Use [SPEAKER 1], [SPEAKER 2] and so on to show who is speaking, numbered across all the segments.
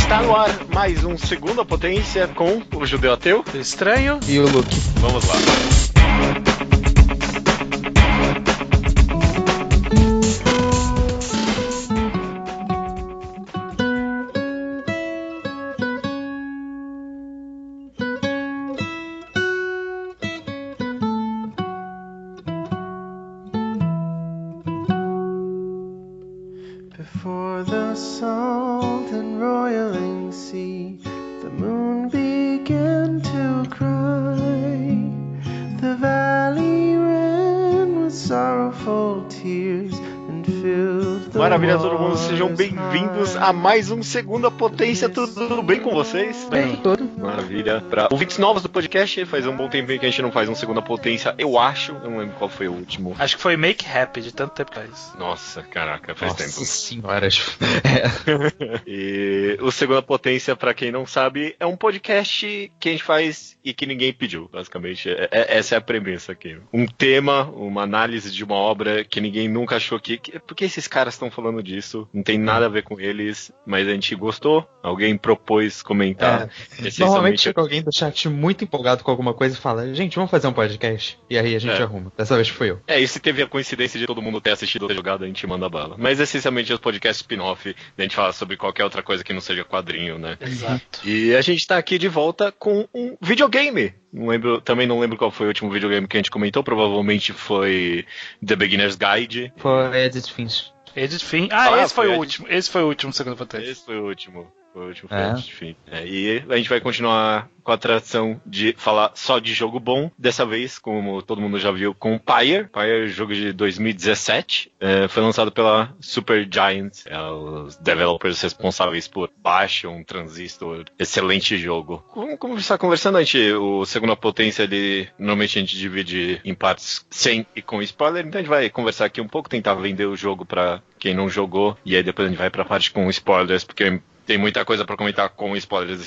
[SPEAKER 1] Está no ar mais um Segunda Potência com o Judeu Ateu,
[SPEAKER 2] o Estranho
[SPEAKER 3] e o Luke.
[SPEAKER 1] Vamos lá.
[SPEAKER 4] Before the salt and roiling sea, the moon began to cry. The valley ran with sorrowful tears and filled the
[SPEAKER 1] Maravilha, todo mundo, sejam bem-vindos a mais um Segunda Potência. Tudo bem com vocês?
[SPEAKER 3] Bem, tudo.
[SPEAKER 1] Maravilha. Para ouvintes novos do podcast, faz um bom tempo que a gente não faz um Segunda Potência, eu acho. Eu não lembro qual foi o último.
[SPEAKER 2] Acho que foi Make Happy, de tanto tempo atrás.
[SPEAKER 1] Nossa, caraca, faz tempo.
[SPEAKER 3] Nossa senhora.
[SPEAKER 1] E o Segunda Potência, pra quem não sabe, é um podcast que a gente faz e que ninguém pediu, basicamente. Essa é a premissa aqui. Um tema, uma análise de uma obra que ninguém nunca achou que... Por que esses caras estão falando disso? Não tem nada a ver com eles, mas a gente gostou. Alguém propôs comentar.
[SPEAKER 3] Normalmente chega alguém do chat muito empolgado com alguma coisa e fala: gente, vamos fazer um podcast. E aí a gente arruma. Dessa vez fui eu.
[SPEAKER 1] E se teve a coincidência de todo mundo ter assistido a jogada, a gente manda bala. Mas essencialmente é o podcast spin-off, a gente fala sobre qualquer outra coisa que não seja quadrinho, né?
[SPEAKER 2] Exato.
[SPEAKER 1] E a gente tá aqui de volta com um videogame. Também não lembro qual foi o último videogame que a gente comentou. Provavelmente foi The Beginner's Guide.
[SPEAKER 3] Foi Edith Finch.
[SPEAKER 2] Edith Finch. Esse foi o último. Esse foi o último Segunda Potência.
[SPEAKER 1] Esse foi o último. Enfim. E a gente vai continuar com a tradição de falar só de jogo bom. Dessa vez, como todo mundo já viu, com Pyre. Pyre, jogo de 2017. Foi lançado pela Supergiant. Os developers responsáveis por Bastion, Transistor. Excelente jogo. Vamos começar conversando. O Segunda Potência, normalmente a gente divide em partes sem e com spoiler. Então a gente vai conversar aqui um pouco, tentar vender o jogo pra quem não jogou. E aí depois a gente vai pra parte com spoilers, porque tem muita coisa pra comentar com spoilers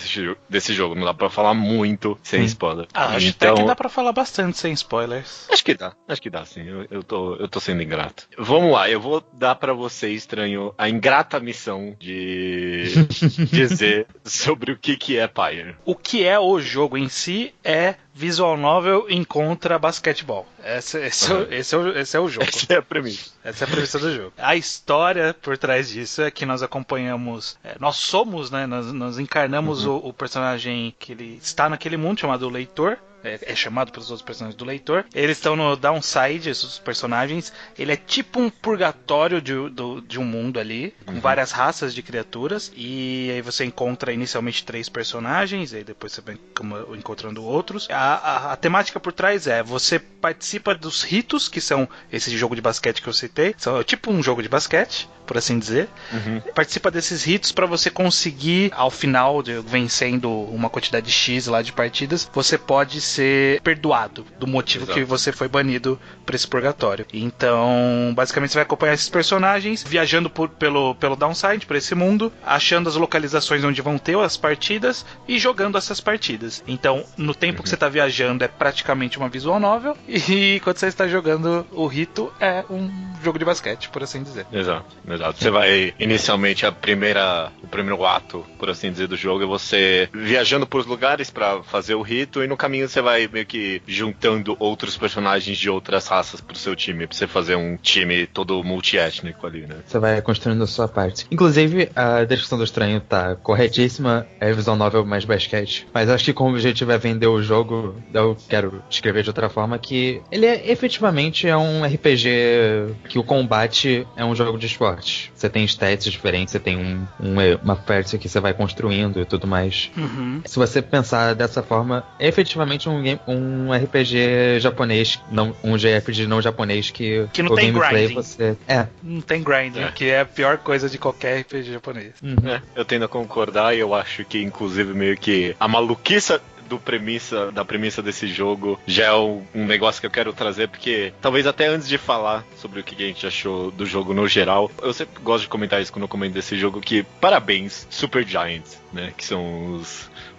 [SPEAKER 1] desse jogo. Não dá pra falar muito sem spoiler.
[SPEAKER 2] Acho até que dá pra falar bastante sem spoilers.
[SPEAKER 1] Acho que dá sim. Eu tô sendo ingrato. Vamos lá, eu vou dar pra você, Estranho, a ingrata missão de dizer sobre o que é Pyre.
[SPEAKER 2] O que é o jogo em si é visual novel encontra basquetebol. Esse é o jogo.
[SPEAKER 1] Essa é a premissa.
[SPEAKER 2] Essa é a premissa do jogo. A história por trás disso é que nós acompanhamos... nós somos, né? Nós encarnamos o personagem que ele está naquele mundo chamado Leitor. É chamado pelos outros personagens do Leitor. Eles estão no downside, esses personagens. Ele é tipo um purgatório de um mundo ali, com várias raças de criaturas. E aí você encontra inicialmente 3 personagens, e aí depois você vai encontrando outros. A temática por trás você participa dos ritos, que são esse jogo de basquete que eu citei. São tipo um jogo de basquete, por assim dizer. Participa desses ritos para você conseguir, ao final, vencendo uma quantidade X lá de partidas, você pode ser perdoado do motivo que você foi banido para esse purgatório. Então, basicamente você vai acompanhar esses personagens viajando pelo downside, por esse mundo, achando as localizações onde vão ter as partidas e jogando essas partidas. Então, no tempo que você está viajando é praticamente uma visual novel, e quando você está jogando o rito é um jogo de basquete, por assim dizer.
[SPEAKER 1] Exato. Você vai, inicialmente, o primeiro ato, por assim dizer, do jogo é você viajando por lugares para fazer o rito, e no caminho você vai meio que juntando outros personagens de outras raças pro seu time, pra você fazer um time todo multiétnico ali, né?
[SPEAKER 3] Você vai construindo a sua parte. Inclusive, a descrição do Estranho tá corretíssima, é visual novel mais basquete, mas acho que como o objetivo é vender o jogo, eu quero descrever de outra forma, que ele efetivamente é um RPG que o combate é um jogo de esporte. Você tem stats diferentes, você tem uma parte que você vai construindo e tudo mais. Se você pensar dessa forma, é efetivamente um RPG japonês, um JRPG não japonês que
[SPEAKER 2] não tem grinding.
[SPEAKER 3] Não
[SPEAKER 2] tem grinding, que é a pior coisa de qualquer RPG japonês.
[SPEAKER 1] Eu tendo a concordar, e eu acho que inclusive meio que a maluquice da premissa desse jogo já é um negócio que eu quero trazer, porque talvez até antes de falar sobre o que a gente achou do jogo no geral, eu sempre gosto de comentar isso quando eu comento desse jogo, que parabéns, Supergiant, né, que são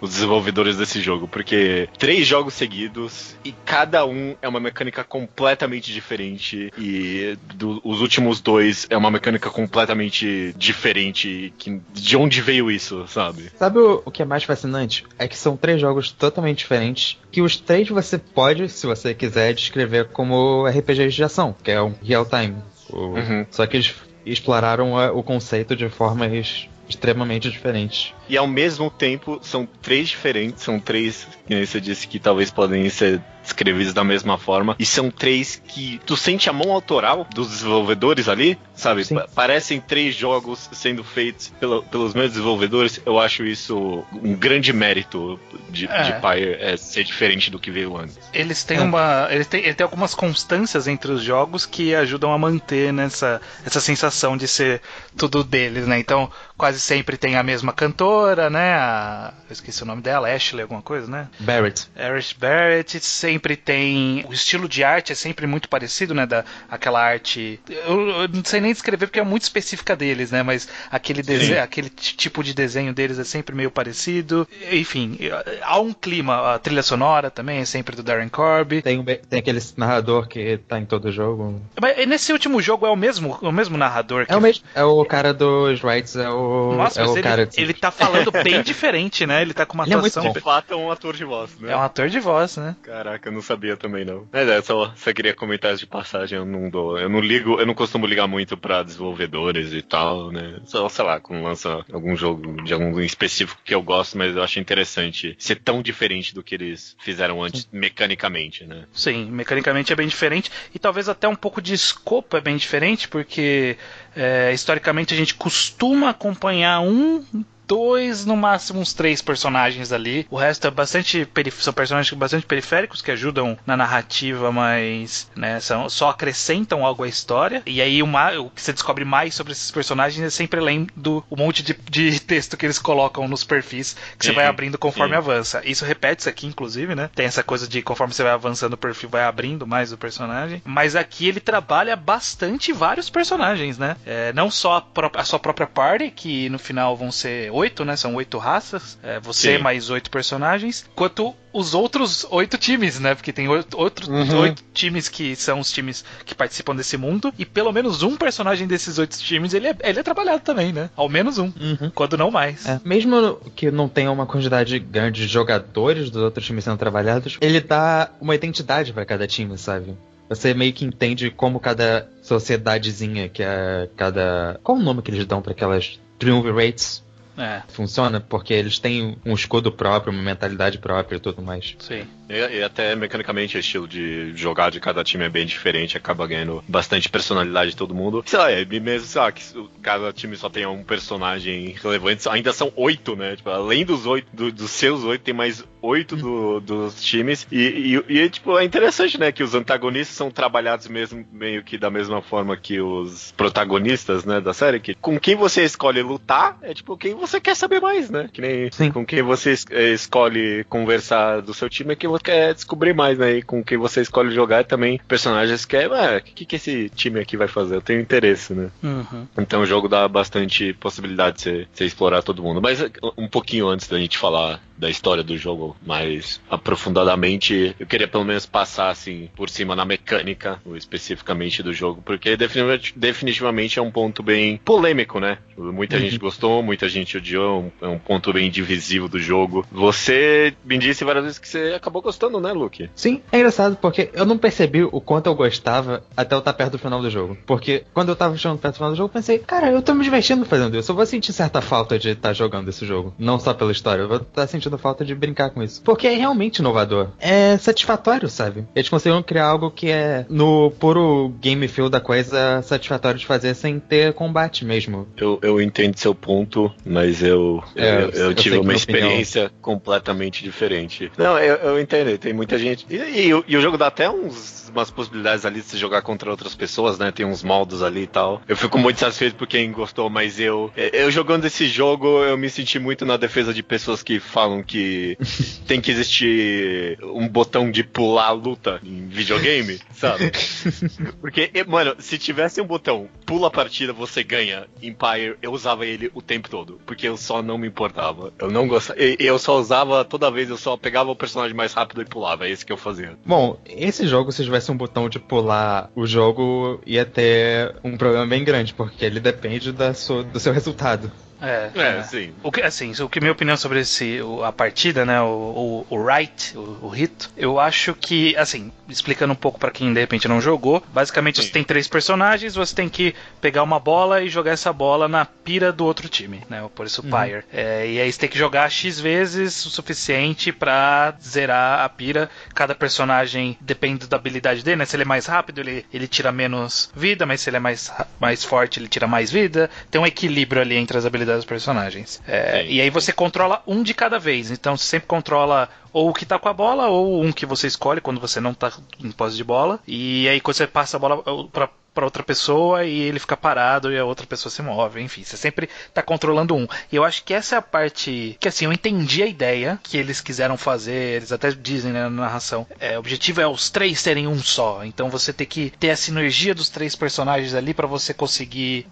[SPEAKER 1] os desenvolvedores desse jogo, porque 3 jogos seguidos e cada um é uma mecânica completamente diferente, e os últimos 2 é uma mecânica completamente diferente. De onde veio isso, sabe?
[SPEAKER 3] Sabe o que é mais fascinante? É que são 3 jogos totalmente diferentes, que os 3 você pode, se você quiser, descrever como RPGs de ação, que é um real time. Só que eles exploraram o conceito de formas extremamente diferentes.
[SPEAKER 1] E ao mesmo tempo são 3 diferentes, são 3, que você disse, que talvez podem ser escrevidos da mesma forma, e são 3 que tu sente a mão autoral dos desenvolvedores ali, sabe? Parecem 3 jogos sendo feitos pelos mesmos desenvolvedores. Eu acho isso um grande mérito de Pyre, ser diferente do que veio antes.
[SPEAKER 2] Eles têm ele tem algumas constâncias entre os jogos que ajudam a manter essa sensação de ser tudo deles, né? Então, quase sempre tem a mesma cantora, né? Eu esqueci o nome dela, Ashley alguma coisa, né?
[SPEAKER 3] Barrett.
[SPEAKER 2] Sempre tem... O estilo de arte é sempre muito parecido, né? Aquela arte... Eu não sei nem descrever porque é muito específica deles, né? Mas aquele tipo de desenho deles é sempre meio parecido. Enfim, há um clima. A trilha sonora também é sempre do Darren Corby.
[SPEAKER 3] Tem aquele narrador que tá em todo jogo.
[SPEAKER 2] Mas nesse último jogo é o mesmo narrador?
[SPEAKER 3] É o cara dos Rights,
[SPEAKER 2] Nossa, mas ele tá falando bem diferente, né? Ele tá com uma atuação...
[SPEAKER 1] De fato, é um ator de voz, né?
[SPEAKER 2] É um ator de voz, né?
[SPEAKER 1] Caraca, eu não sabia também, não. Mas só queria comentar de passagem, eu não costumo ligar muito pra desenvolvedores e tal, né? Só, sei lá, quando lança algum jogo de algum específico que eu gosto, mas eu acho interessante ser tão diferente do que eles fizeram antes, mecanicamente, né?
[SPEAKER 2] Sim, mecanicamente é bem diferente, e talvez até um pouco de escopo é bem diferente, porque historicamente a gente costuma acompanhar 2, no máximo uns 3 personagens ali. O resto é são personagens bastante periféricos que ajudam na narrativa, mas só acrescentam algo à história. E aí o que você descobre mais sobre esses personagens é sempre além do monte de texto que eles colocam nos perfis que você vai abrindo conforme avança. Isso repete-se aqui, inclusive, né? Tem essa coisa de conforme você vai avançando o perfil vai abrindo mais o personagem. Mas aqui ele trabalha bastante vários personagens, né? Não só a sua própria party, que no final vão ser 8, né? São 8 raças. Você mais 8 personagens. Quanto os outros 8 times, né? Porque tem 8 times que são os times que participam desse mundo. E pelo menos um personagem desses 8 times, ele é trabalhado também, né? Ao menos um. Quando não mais.
[SPEAKER 3] Mesmo que não tenha uma quantidade grande de jogadores dos outros times sendo trabalhados, ele dá uma identidade pra cada time, sabe? Você meio que entende como cada sociedadezinha, que é cada... Qual o nome que eles dão pra aquelas triumvirates? Funciona, porque eles têm um escudo próprio, uma mentalidade própria e tudo mais.
[SPEAKER 2] Sim.
[SPEAKER 1] E até mecanicamente o estilo de jogar de cada time é bem diferente, acaba ganhando bastante personalidade de todo mundo. Sei lá, mesmo que cada time só tenha um personagem relevante, ainda são 8, né? Tipo, além dos 8, dos seus 8, tem mais 8 dos times. E tipo, é interessante, né? Que os antagonistas são trabalhados mesmo, meio que da mesma forma que os protagonistas, né? Da série. Que com quem você escolhe lutar, é tipo, quem você quer saber mais, né? Que nem com quem você escolhe conversar do seu time, é quem você quer descobrir mais, né? E com quem você escolhe jogar também personagens que o que esse time aqui vai fazer? Eu tenho interesse, né? Então o jogo dá bastante possibilidade de você explorar todo mundo. Mas um pouquinho antes da gente falar da história do jogo mais aprofundadamente, eu queria pelo menos passar assim por cima na mecânica, especificamente do jogo, porque definitivamente é um ponto bem polêmico, né? Muita gente gostou, muita gente odiou, é um ponto bem divisivo do jogo. Você me disse várias vezes que você acabou gostando, né, Luke?
[SPEAKER 3] Sim, é engraçado porque eu não percebi o quanto eu gostava até eu estar perto do final do jogo. Porque quando eu tava chegando perto do final do jogo, eu pensei, cara, eu tô me divertindo fazendo isso. Eu vou sentir certa falta de estar jogando esse jogo. Não só pela história, eu vou estar sentindo falta de brincar com isso. Porque é realmente inovador. É satisfatório, sabe? Eles conseguiram criar algo que é, no puro game feel da coisa, satisfatório de fazer sem ter combate mesmo.
[SPEAKER 1] Eu entendo seu ponto, mas eu tive uma experiência completamente diferente. Não, eu entendo. Tem muita gente. E o jogo dá até umas possibilidades ali de se jogar contra outras pessoas, né? Tem uns modos ali e tal. Eu fico muito satisfeito por quem gostou, mas eu jogando esse jogo, eu me senti muito na defesa de pessoas que falam acham que tem que existir um botão de pular a luta em videogame, sabe? Porque, mano, se tivesse um botão pula a partida, você ganha Empire, eu usava ele o tempo todo, porque eu só não me importava. Eu não gostava. Eu só usava toda vez, eu só pegava o personagem mais rápido e pulava, é isso que eu fazia.
[SPEAKER 3] Bom, esse jogo, se tivesse um botão de pular o jogo, ia ter um problema bem grande, porque ele depende do seu resultado.
[SPEAKER 1] Sim.
[SPEAKER 2] O que minha opinião sobre a partida, né, o hit, eu acho que, assim, explicando um pouco pra quem de repente não jogou, basicamente você tem 3 personagens, você tem que pegar uma bola e jogar essa bola na pira do outro time, né, por isso Pyre. E aí você tem que jogar X vezes o suficiente pra zerar a pira. Cada personagem depende da habilidade dele, né, se ele é mais rápido, ele tira menos vida, mas se ele é mais forte, ele tira mais vida. Tem um equilíbrio ali entre as habilidades dos personagens. E aí você controla um de cada vez. Então você sempre controla ou o que tá com a bola, ou um que você escolhe quando você não tá em posse de bola. E aí quando você passa a bola pra outra pessoa e ele fica parado e a outra pessoa se move, enfim, você sempre tá controlando um. E eu acho que essa é a parte que, assim, eu entendi a ideia que eles quiseram fazer, eles até dizem, né, na narração, o objetivo é os 3 serem um só, então você tem que ter a sinergia dos 3 personagens ali pra você conseguir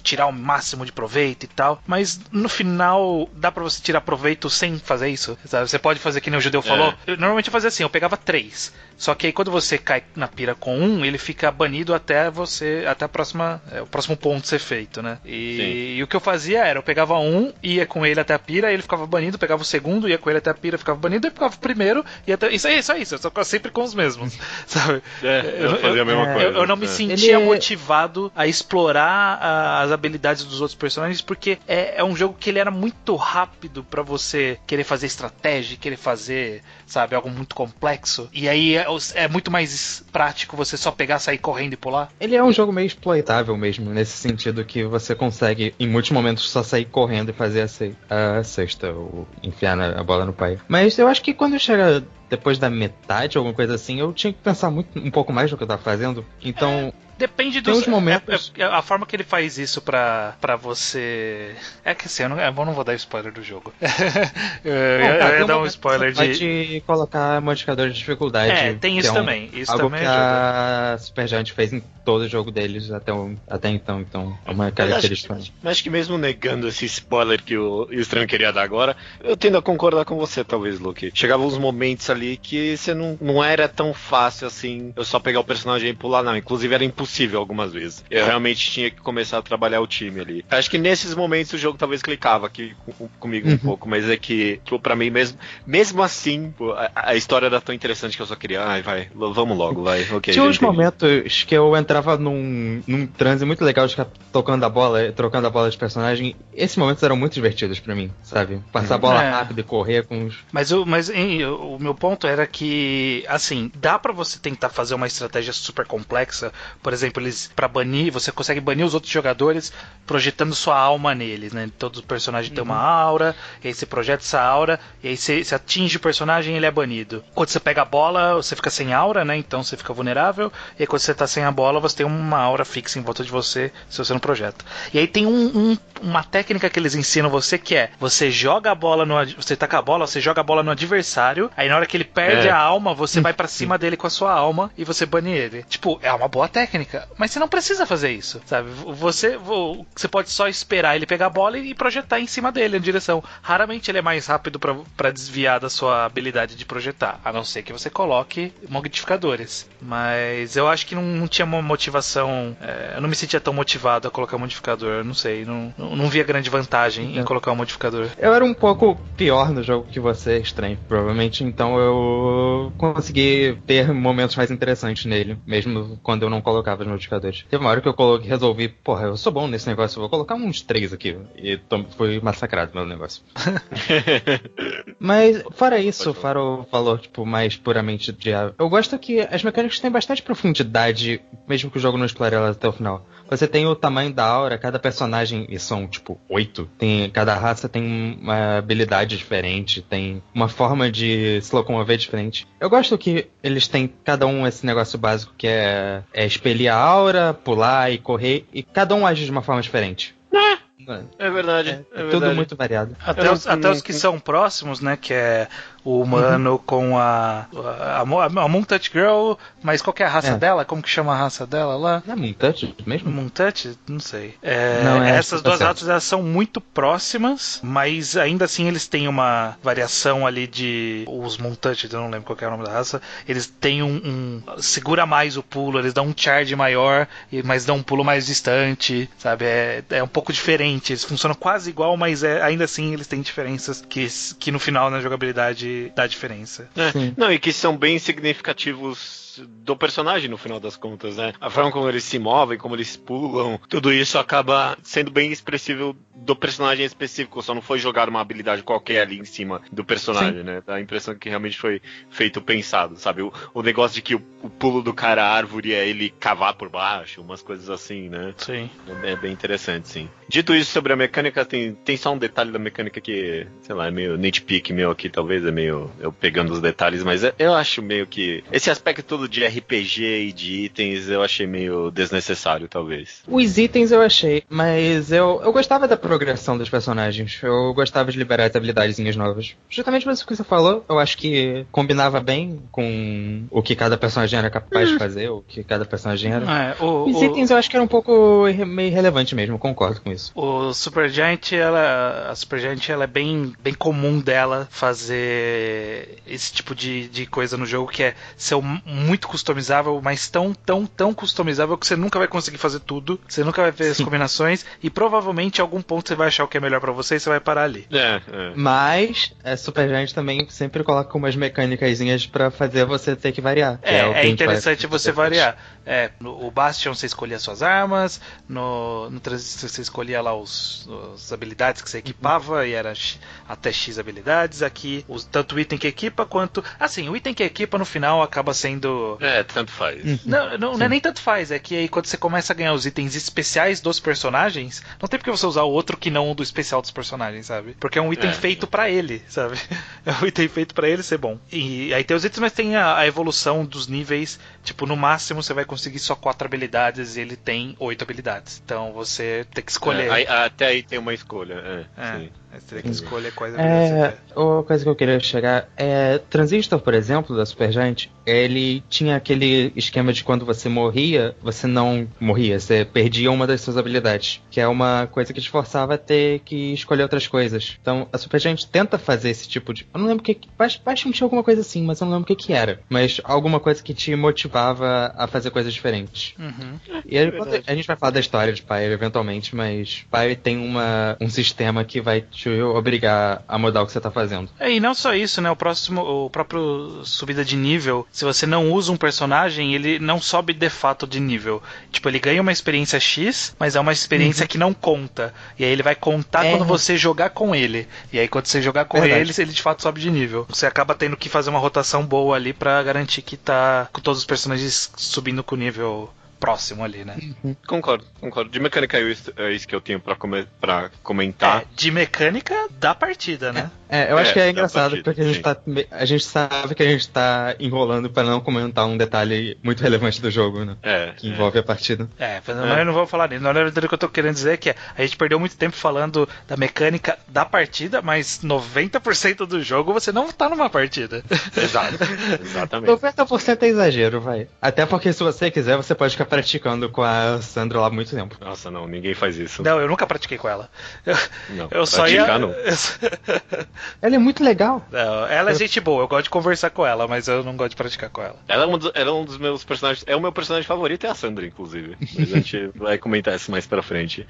[SPEAKER 2] tirar o máximo de proveito e tal, mas no final dá pra você tirar proveito sem fazer isso, sabe? Você pode fazer que nem o Judeu falou. Normalmente eu fazia assim, eu pegava 3, só que aí quando você cai na pira com um, ele fica banido até o próximo ponto ser feito, né? E o que eu fazia era, eu pegava um, ia com ele até a pira, ele ficava banido, pegava o segundo, ia com ele até a pira, ficava banido, e pegava o primeiro, e até... Isso é só isso, eu só ficava sempre com os mesmos, sabe?
[SPEAKER 1] Eu fazia a mesma coisa.
[SPEAKER 2] Eu não me sentia motivado a explorar as habilidades dos outros personagens, porque é um jogo que ele era muito rápido pra você querer fazer estratégia, querer fazer, sabe, algo muito complexo, e aí é muito mais prático você só pegar, sair correndo e pular.
[SPEAKER 3] Ele é um jogo meio exploitável mesmo, nesse sentido que você consegue, em muitos momentos, só sair correndo e fazer a cesta, ou enfiar a bola no pai. Mas eu acho que quando chega depois da metade, alguma coisa assim, eu tinha que pensar um pouco mais no que eu tava fazendo. Então...
[SPEAKER 2] Depende dos momentos. A forma que ele faz isso pra você. É que assim, eu não vou dar spoiler do jogo. eu ia dar um spoiler
[SPEAKER 3] de colocar modificador de dificuldade.
[SPEAKER 2] Tem isso também. Isso
[SPEAKER 3] algo
[SPEAKER 2] também
[SPEAKER 3] que
[SPEAKER 2] ajuda.
[SPEAKER 3] A Supergiant fez em todo o jogo deles até então. Então, é uma característica.
[SPEAKER 1] Mas acho que mesmo negando esse spoiler que o Estranho queria dar agora, eu tendo a concordar com você, talvez, Luke. Chegavam uns momentos ali que você não era tão fácil assim, eu só pegar o personagem e pular, não. Inclusive era impossível algumas vezes. Eu realmente tinha que começar a trabalhar o time ali. Acho que nesses momentos o jogo talvez clicava aqui comigo um pouco, mas é que, pra mim mesmo assim, a história era tão interessante que eu só queria, vamos logo, vai. Okay,
[SPEAKER 3] tinha uns momentos que eu entrava num transe muito legal de ficar tocando a bola, trocando a bola de personagem. Esses momentos eram muito divertidos pra mim, sabe? Passar a bola rápido e correr com os...
[SPEAKER 2] Mas o meu ponto era que, assim, dá pra você tentar fazer uma estratégia super complexa. Por exemplo, pra banir, você consegue banir os outros jogadores projetando sua alma neles, né? Todo personagem tem uma aura, e aí você projeta essa aura, e aí você atinge o personagem e ele é banido. Quando você pega a bola, você fica sem aura, né? Então você fica vulnerável, e aí quando você tá sem a bola, você tem uma aura fixa em volta de você, se você não projeta. E aí tem uma técnica que eles ensinam você, que é, você joga a bola você taca a bola, você joga a bola no adversário, aí na hora que ele perde a alma, você vai pra cima dele com a sua alma, e você bane ele. Tipo, é uma boa técnica, mas você não precisa fazer isso, sabe? Você pode só esperar ele pegar a bola e projetar em cima dele, em direção. Raramente ele é mais rápido pra desviar da sua habilidade de projetar, a não ser que você coloque modificadores. Mas eu acho que não tinha uma motivação, eu não me sentia tão motivado a colocar modificador, não sei, não via grande vantagem em colocar um modificador.
[SPEAKER 3] Eu era um pouco pior no jogo que você, Estranho, provavelmente, então eu consegui ter momentos mais interessantes nele, mesmo quando eu não colocava os modificadores. Teve uma hora que eu resolvi, eu sou bom nesse negócio, eu vou colocar uns 3 aqui, e fui massacrado pelo negócio. Mas, fora isso, Faro falou, mais puramente de... Eu gosto que as mecânicas têm bastante profundidade, mesmo que o jogo não explore elas até o final. Você tem o tamanho da aura, cada personagem, e são 8, cada raça tem uma habilidade diferente, tem uma forma de se locomover diferente. Eu gosto que eles têm cada um esse negócio básico que é expelir a aura, pular e correr, e cada um age de uma forma diferente.
[SPEAKER 1] É verdade. É
[SPEAKER 3] tudo
[SPEAKER 1] verdade.
[SPEAKER 3] muito variado.
[SPEAKER 2] Até os que são próximos, né? Que é o humano com a Moontouch Girl, mas qual que é a raça dela? Como que chama a raça dela lá?
[SPEAKER 3] Não é Moontouch mesmo?
[SPEAKER 2] Moontouch? Não sei.
[SPEAKER 3] Não,
[SPEAKER 2] essas duas
[SPEAKER 3] certo.
[SPEAKER 2] raças elas são muito próximas, mas ainda assim eles têm uma variação ali de... Os Moontouch, eu não lembro qual que é o nome da raça, eles têm segura mais o pulo, eles dão um charge maior, mas dão um pulo mais distante, sabe? É um pouco diferente, eles funcionam quase igual, mas ainda assim eles têm diferenças que no final na jogabilidade dá diferença.
[SPEAKER 1] Não, e que são bem significativos do personagem no final das contas, né? A forma como eles se movem, como eles pulam, tudo isso acaba sendo bem expressivo do personagem específico, só não foi jogar uma habilidade qualquer ali em cima do personagem, né? Dá a impressão que realmente foi feito pensado, sabe? O negócio de que o pulo do cara à árvore é ele cavar por baixo, umas coisas assim, né?
[SPEAKER 2] Sim.
[SPEAKER 1] É bem interessante, sim. Dito isso sobre a mecânica, tem só um detalhe da mecânica que, sei lá, é meio nitpick meu aqui, talvez, é meio eu pegando os detalhes, mas eu acho meio que esse aspecto todo de RPG e de itens eu achei meio desnecessário, talvez.
[SPEAKER 3] Os itens eu achei, mas eu gostava da progressão dos personagens. Eu gostava de liberar as habilidadezinhas novas. Justamente por isso que você falou, eu acho que combinava bem com o que cada personagem era capaz de fazer, o que cada personagem era. Os itens eu acho que era um pouco meio irrelevante mesmo, concordo com isso.
[SPEAKER 2] A Supergiant ela é bem comum dela fazer esse tipo de coisa no jogo, que é ser muito customizável, mas tão customizável que você nunca vai conseguir fazer tudo, você nunca vai ver as combinações, e provavelmente em algum ponto você vai achar o que é melhor pra você e você vai parar ali.
[SPEAKER 3] Mas a Supergiant também sempre coloca umas mecânicazinhas pra fazer você ter que variar.
[SPEAKER 2] É interessante você variar. No Bastion você escolhia suas armas, no Transistor você escolhia lá as habilidades que você equipava, e era até X habilidades. Aqui, tanto o item que equipa quanto... Assim, o item que equipa no final acaba sendo...
[SPEAKER 1] tanto faz.
[SPEAKER 2] Não é nem tanto faz, é que aí quando você começa a ganhar os itens especiais dos personagens, não tem porque você usar o outro que não o do especial dos personagens, sabe? Porque é um item feito pra ele, sabe? É um item feito pra ele ser bom. E aí tem os itens, mas tem a evolução dos níveis. Tipo, no máximo você vai conseguir só 4 habilidades e ele tem 8 habilidades. Então você tem que escolher.
[SPEAKER 1] Até aí tem uma escolha. Sim.
[SPEAKER 2] Você tem que escolher quais habilidades você quer.
[SPEAKER 3] Uma coisa que eu queria chegar é... Transistor, por exemplo, da Supergiant, ele tinha aquele esquema de quando você morria, você não morria, você perdia uma das suas habilidades, que é uma coisa que te forçava a ter que escolher outras coisas. Então, a Supergiant tenta fazer esse tipo de... Eu não lembro o que... Acho que tinha alguma coisa assim, mas eu não lembro o que era. Mas alguma coisa que te motivava a fazer coisas diferentes. E aí, a gente vai falar da história de Pyre eventualmente, mas Pyre tem um sistema que vai te obrigar a mudar o que você tá fazendo.
[SPEAKER 2] E não só isso, né? O próprio subida de nível, se você não usa um personagem, ele não sobe de fato de nível. Tipo, ele ganha uma experiência X, mas é uma experiência que não conta. E aí ele vai contar quando você jogar com ele. E aí quando você jogar com ele de fato sobe de nível. Você acaba tendo que fazer uma rotação boa ali pra garantir que tá com todos os personagens subindo com o nível próximo ali, né?
[SPEAKER 1] Concordo. De mecânica é isso que eu tenho pra comentar.
[SPEAKER 2] De mecânica da partida, né?
[SPEAKER 3] Eu acho que é engraçado,
[SPEAKER 1] partida,
[SPEAKER 3] porque a gente sabe que a gente tá enrolando pra não comentar um detalhe muito relevante do jogo, né? Que envolve a partida.
[SPEAKER 2] Eu não vou falar nisso. Na verdade, o que eu tô querendo dizer é que a gente perdeu muito tempo falando da mecânica da partida, mas 90% do jogo você não tá numa partida.
[SPEAKER 1] Exatamente.
[SPEAKER 3] 90% é exagero, vai. Até porque se você quiser, você pode ficar praticando com a Sandra lá há muito tempo.
[SPEAKER 1] Nossa, não, ninguém faz isso.
[SPEAKER 2] Não, eu nunca pratiquei com ela.
[SPEAKER 1] Eu só ia... Não.
[SPEAKER 3] Ela é muito legal.
[SPEAKER 2] Não, ela é gente boa, eu gosto de conversar com ela, mas eu não gosto de praticar com ela.
[SPEAKER 1] Ela é um dos meus personagens. É o meu personagem favorito, é a Sandra, inclusive. Mas a gente vai comentar isso mais pra frente.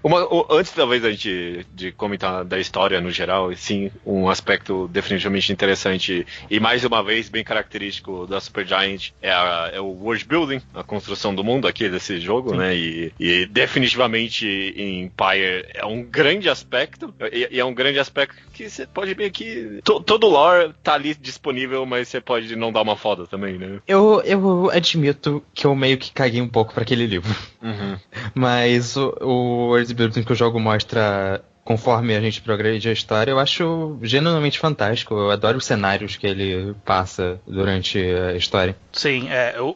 [SPEAKER 1] Antes, talvez, de comentar da história no geral, sim, um aspecto definitivamente interessante e mais uma vez bem característico da Supergiant é o world building, a construção do mundo aqui desse jogo, né? E definitivamente em Pyre é um grande aspecto, e é um grande aspecto que você pode ver que todo o lore tá ali disponível, mas você pode não dar uma foda também, né?
[SPEAKER 3] Eu admito que eu meio que caguei um pouco pra aquele livro. Mas o world building que o jogo mostra conforme a gente progride a história, eu acho genuinamente fantástico. Eu adoro os cenários que ele passa durante a história.
[SPEAKER 2] Sim,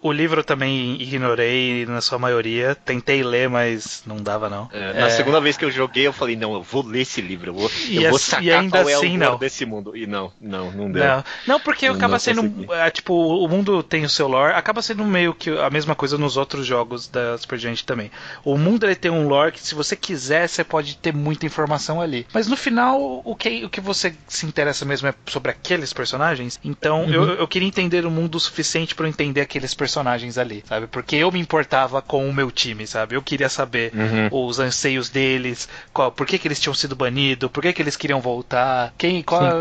[SPEAKER 2] o livro eu também ignorei na sua maioria. Tentei ler, mas não dava não.
[SPEAKER 1] Na segunda vez que eu joguei, eu falei, não, eu vou ler esse livro. Eu vou sacar
[SPEAKER 2] ainda
[SPEAKER 1] qual é
[SPEAKER 2] assim,
[SPEAKER 1] o lore
[SPEAKER 2] não.
[SPEAKER 1] desse mundo. E não deu.
[SPEAKER 2] Não, porque acaba sendo... tipo, o mundo tem o seu lore. Acaba sendo meio que a mesma coisa nos outros jogos da Supergiant também. O mundo ele tem um lore que se você quiser, você pode ter muita informação ali. Mas no final, o que você se interessa mesmo é sobre aqueles personagens. Então, eu queria entender o mundo o suficiente pra eu entender aqueles personagens ali, sabe? Porque eu me importava com o meu time, sabe? Eu queria saber os anseios deles, por que eles tinham sido banidos, por que eles queriam voltar,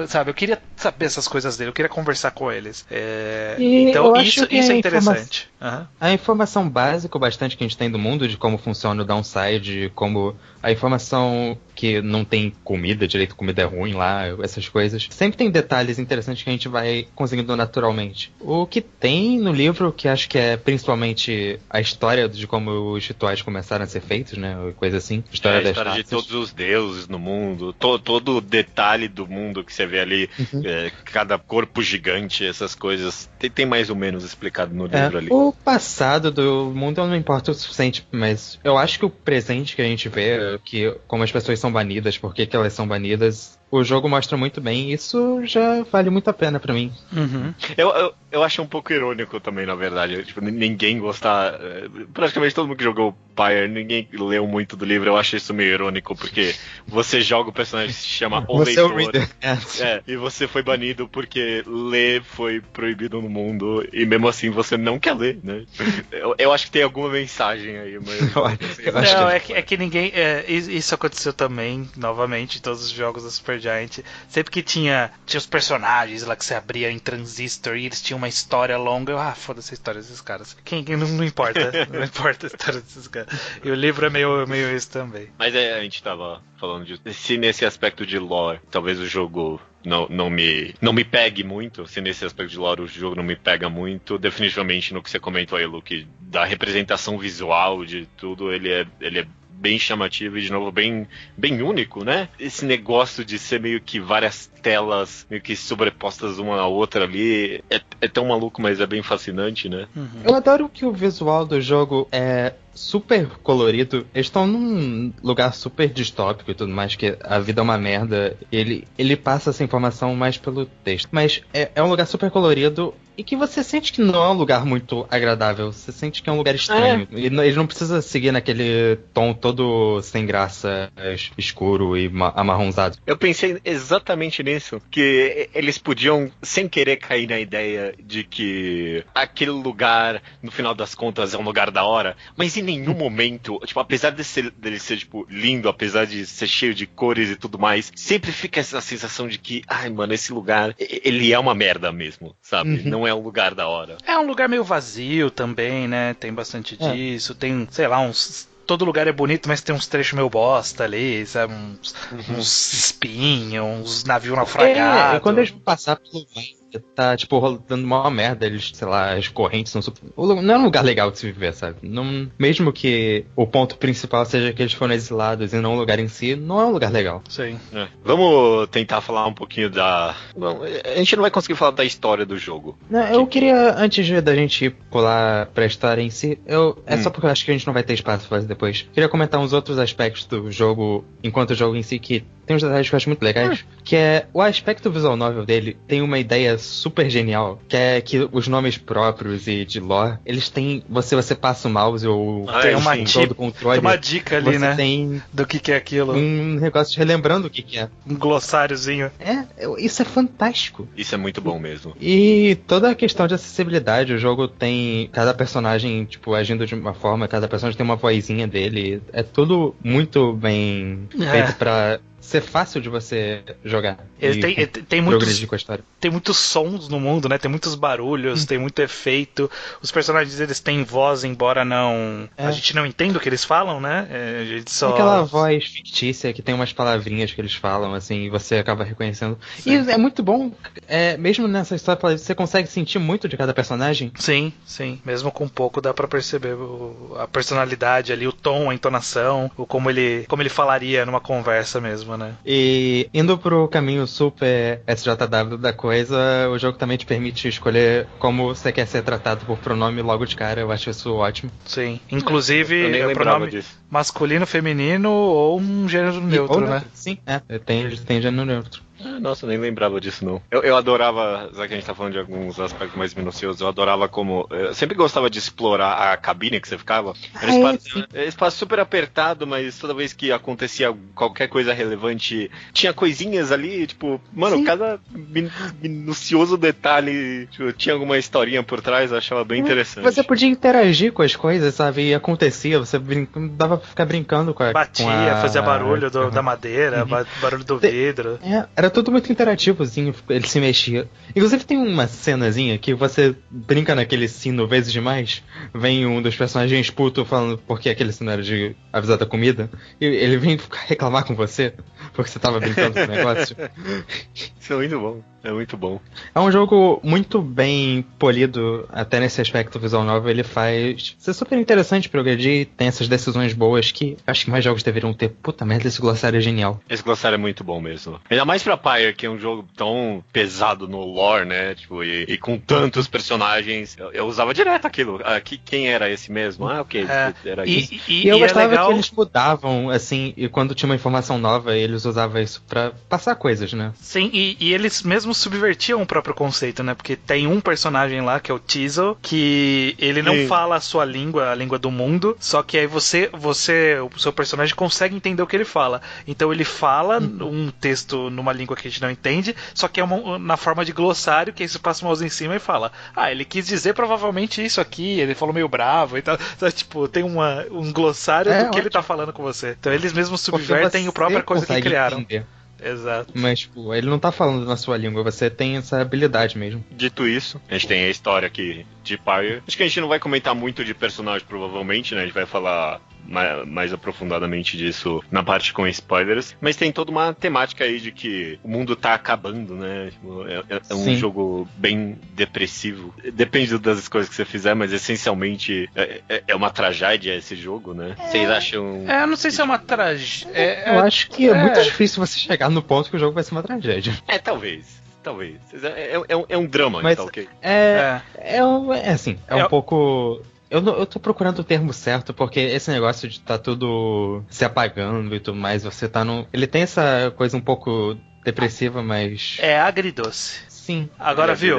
[SPEAKER 2] sabe? Eu queria saber essas coisas dele, eu queria conversar com eles. Então, isso é interessante.
[SPEAKER 3] A informação básica bastante que a gente tem do mundo, de como funciona o downside, como a informação que não tem comida direito, comida é ruim lá, essas coisas. Sempre tem detalhes interessantes que a gente vai conseguindo naturalmente. O que tem no livro, que acho que é principalmente a história de como os rituais começaram a ser feitos, né? Coisa assim.
[SPEAKER 1] A história de todos os deuses no mundo, todo o detalhe do mundo que você vê ali, cada corpo gigante, essas coisas, tem mais ou menos explicado no livro ali.
[SPEAKER 3] O passado do mundo eu não importa o suficiente, mas eu acho que o presente que a gente vê, que como as pessoas são banidas, por que elas são banidas, o jogo mostra muito bem, isso já vale muito a pena pra mim.
[SPEAKER 1] Eu achei um pouco irônico também, na verdade. Tipo, ninguém gostar. Praticamente todo mundo que jogou Pyre, ninguém leu muito do livro. Eu acho isso meio irônico, porque você joga o personagem que se chama O Leitor. E você foi banido porque ler foi proibido no mundo, e mesmo assim você não quer ler, né? Eu acho que tem alguma mensagem aí, mas.
[SPEAKER 2] É que ninguém. Isso aconteceu também, novamente, em todos os jogos da Supergiant. Sempre que tinha os personagens lá que você abria em Transistor e eles tinham uma história longa, foda-se a história desses caras. Não importa. Não importa a história desses caras. E o livro é meio isso também.
[SPEAKER 1] Mas a gente tava falando disso. Se nesse aspecto de lore, talvez o jogo não me pegue muito, se nesse aspecto de lore o jogo não me pega muito, definitivamente no que você comentou aí, Luke, da representação visual de tudo, ele é bem chamativo e, de novo, bem único, né? Esse negócio de ser meio que várias telas meio que sobrepostas uma à outra ali é tão maluco, mas é bem fascinante, né?
[SPEAKER 3] Eu adoro que o visual do jogo é super colorido. Eles estão num lugar super distópico e tudo mais, que a vida é uma merda. Ele passa essa informação mais pelo texto. Mas é um lugar super colorido e que você sente que não é um lugar muito agradável. Você sente que é um lugar estranho. Ele não precisa seguir naquele tom todo sem graça, escuro e amarronzado.
[SPEAKER 1] Eu pensei exatamente nisso, que eles podiam, sem querer, cair na ideia de que aquele lugar, no final das contas, é um lugar da hora, mas em nenhum momento, tipo, apesar dele ser tipo, lindo, apesar de ser cheio de cores e tudo mais, sempre fica essa sensação de que, mano, esse lugar, ele é uma merda mesmo, sabe? Não é um lugar da hora.
[SPEAKER 2] É um lugar meio vazio também, né? Tem bastante disso, tem, sei lá, todo lugar é bonito, mas tem uns trechos meio bosta ali, sabe? Uns espinhos, uns navios naufragados.
[SPEAKER 3] E quando eles passar pelo tá, tipo, rolando uma merda, eles, sei lá, as correntes são super... Não é um lugar legal de se viver, sabe? Não, mesmo que o ponto principal seja que eles foram exilados e não o lugar em si, não é um lugar legal.
[SPEAKER 2] Sim.
[SPEAKER 1] Vamos tentar falar um pouquinho Bom, a gente não vai conseguir falar da história do jogo.
[SPEAKER 3] Não, eu queria, antes da gente pular pra história em si, só porque eu acho que a gente não vai ter espaço pra fazer depois. Queria comentar uns outros aspectos do jogo, enquanto o jogo em si, que tem uns detalhes que eu acho muito legais, que é o aspecto visual novel dele tem uma ideia super genial, que é que os nomes próprios e de lore, eles têm, você passa o mouse ou
[SPEAKER 2] tem uma
[SPEAKER 3] todo o controle,
[SPEAKER 2] tem uma dica ali, né?
[SPEAKER 3] Tem
[SPEAKER 2] do que é aquilo.
[SPEAKER 3] Um negócio de relembrando o que é.
[SPEAKER 2] Um glossáriozinho.
[SPEAKER 3] Isso é fantástico.
[SPEAKER 1] Isso é muito bom mesmo.
[SPEAKER 3] E toda a questão de acessibilidade, o jogo tem cada personagem, tipo, agindo de uma forma, cada personagem tem uma vozinha dele, é tudo muito bem feito pra ser fácil de você jogar.
[SPEAKER 2] Tem muitos sons no mundo, né? Tem muitos barulhos, tem muito efeito. Os personagens, eles têm voz, embora não... A gente não entenda o que eles falam, né? A gente só...
[SPEAKER 3] Aquela voz fictícia que tem umas palavrinhas que eles falam, assim, e você acaba reconhecendo. Sim. E é muito bom. Mesmo nessa história, você consegue sentir muito de cada personagem.
[SPEAKER 2] Sim. Mesmo com pouco dá pra perceber a personalidade ali, o tom, a entonação, como ele falaria numa conversa mesmo. mesmo, né?
[SPEAKER 3] E indo pro caminho super SJW da coisa, o jogo também te permite escolher como você quer ser tratado por pronome logo de cara. Eu acho isso ótimo.
[SPEAKER 2] Sim. Inclusive,
[SPEAKER 1] Eu nem
[SPEAKER 2] é
[SPEAKER 1] lembrava
[SPEAKER 2] pronome
[SPEAKER 1] disso.
[SPEAKER 2] masculino, feminino ou um gênero neutro,
[SPEAKER 3] Ou
[SPEAKER 2] né?
[SPEAKER 3] Sim, tem gênero neutro.
[SPEAKER 1] Nossa, eu nem lembrava disso, não. Eu adorava, já que a gente tá falando de alguns aspectos mais minuciosos, eu adorava como... Eu sempre gostava de explorar a cabine que você ficava. Era um espaço super apertado, mas toda vez que acontecia qualquer coisa relevante, tinha coisinhas ali, tipo... Mano, cada minucioso detalhe, tipo, tinha alguma historinha por trás, eu achava bem interessante.
[SPEAKER 3] Você podia interagir com as coisas, sabe? E acontecia, você dava pra ficar brincando com a...
[SPEAKER 2] Batia, fazia barulho da madeira, barulho do vidro.
[SPEAKER 3] Era tudo muito interativozinho, ele se mexia. Inclusive tem uma cenazinha que você brinca naquele sino vezes demais, vem um dos personagens puto falando porque aquele sino era de avisar da comida, e ele vem reclamar com você, porque você tava brincando com o negócio.
[SPEAKER 1] Isso é muito bom. É muito bom.
[SPEAKER 3] É um jogo muito bem polido, até nesse aspecto visual novel. Ele faz ser super interessante progredir, tem essas decisões boas que acho que mais jogos deveriam ter. Puta merda, esse glossário é genial.
[SPEAKER 1] Esse glossário é muito bom mesmo. Ainda mais pra Pyre, que é um jogo tão pesado no lore, né? Tipo, e com tantos personagens. Eu usava direto aquilo. Quem era esse mesmo? Ok, era isso.
[SPEAKER 3] E eu gostava que eles mudavam, assim, e quando tinha uma informação nova, eles usavam isso pra passar coisas, né?
[SPEAKER 2] Sim, e eles mesmos subvertiam o próprio conceito, né? Porque tem um personagem lá, que é o Teasel, que ele não fala a sua língua, a língua do mundo, só que aí o seu personagem consegue entender o que ele fala. Então ele fala um texto numa língua que a gente não entende, só que é na forma de glossário, que aí você passa o mouse em cima e fala, ele quis dizer provavelmente isso aqui, ele falou meio bravo e tal. Então, tipo, tem um glossário do que ele tá falando com você. Então eles mesmos subvertem a própria coisa que criaram.
[SPEAKER 3] Entender.
[SPEAKER 2] Exato.
[SPEAKER 3] Mas, tipo, ele não tá falando na sua língua, você tem essa habilidade mesmo.
[SPEAKER 1] Dito isso, a gente tem a história aqui de Pyre. Acho que a gente não vai comentar muito de personagem, provavelmente, né? A gente vai falar mais aprofundadamente disso na parte com spoilers, mas tem toda uma temática aí de que o mundo tá acabando, né? É um jogo bem depressivo. Depende das coisas que você fizer, mas essencialmente é uma tragédia esse jogo, né? Vocês acham...
[SPEAKER 2] eu não sei se é uma tragédia.
[SPEAKER 3] Eu acho que é muito difícil você chegar no ponto que o jogo vai ser uma tragédia.
[SPEAKER 1] Talvez. É um drama,
[SPEAKER 3] mas
[SPEAKER 1] tá ok?
[SPEAKER 3] Um pouco... Eu tô procurando o termo certo, porque esse negócio de tá tudo se apagando e tudo mais, você tá num... Ele tem essa coisa um pouco depressiva, mas...
[SPEAKER 2] É agridoce.
[SPEAKER 3] Sim.
[SPEAKER 2] Agora, viu?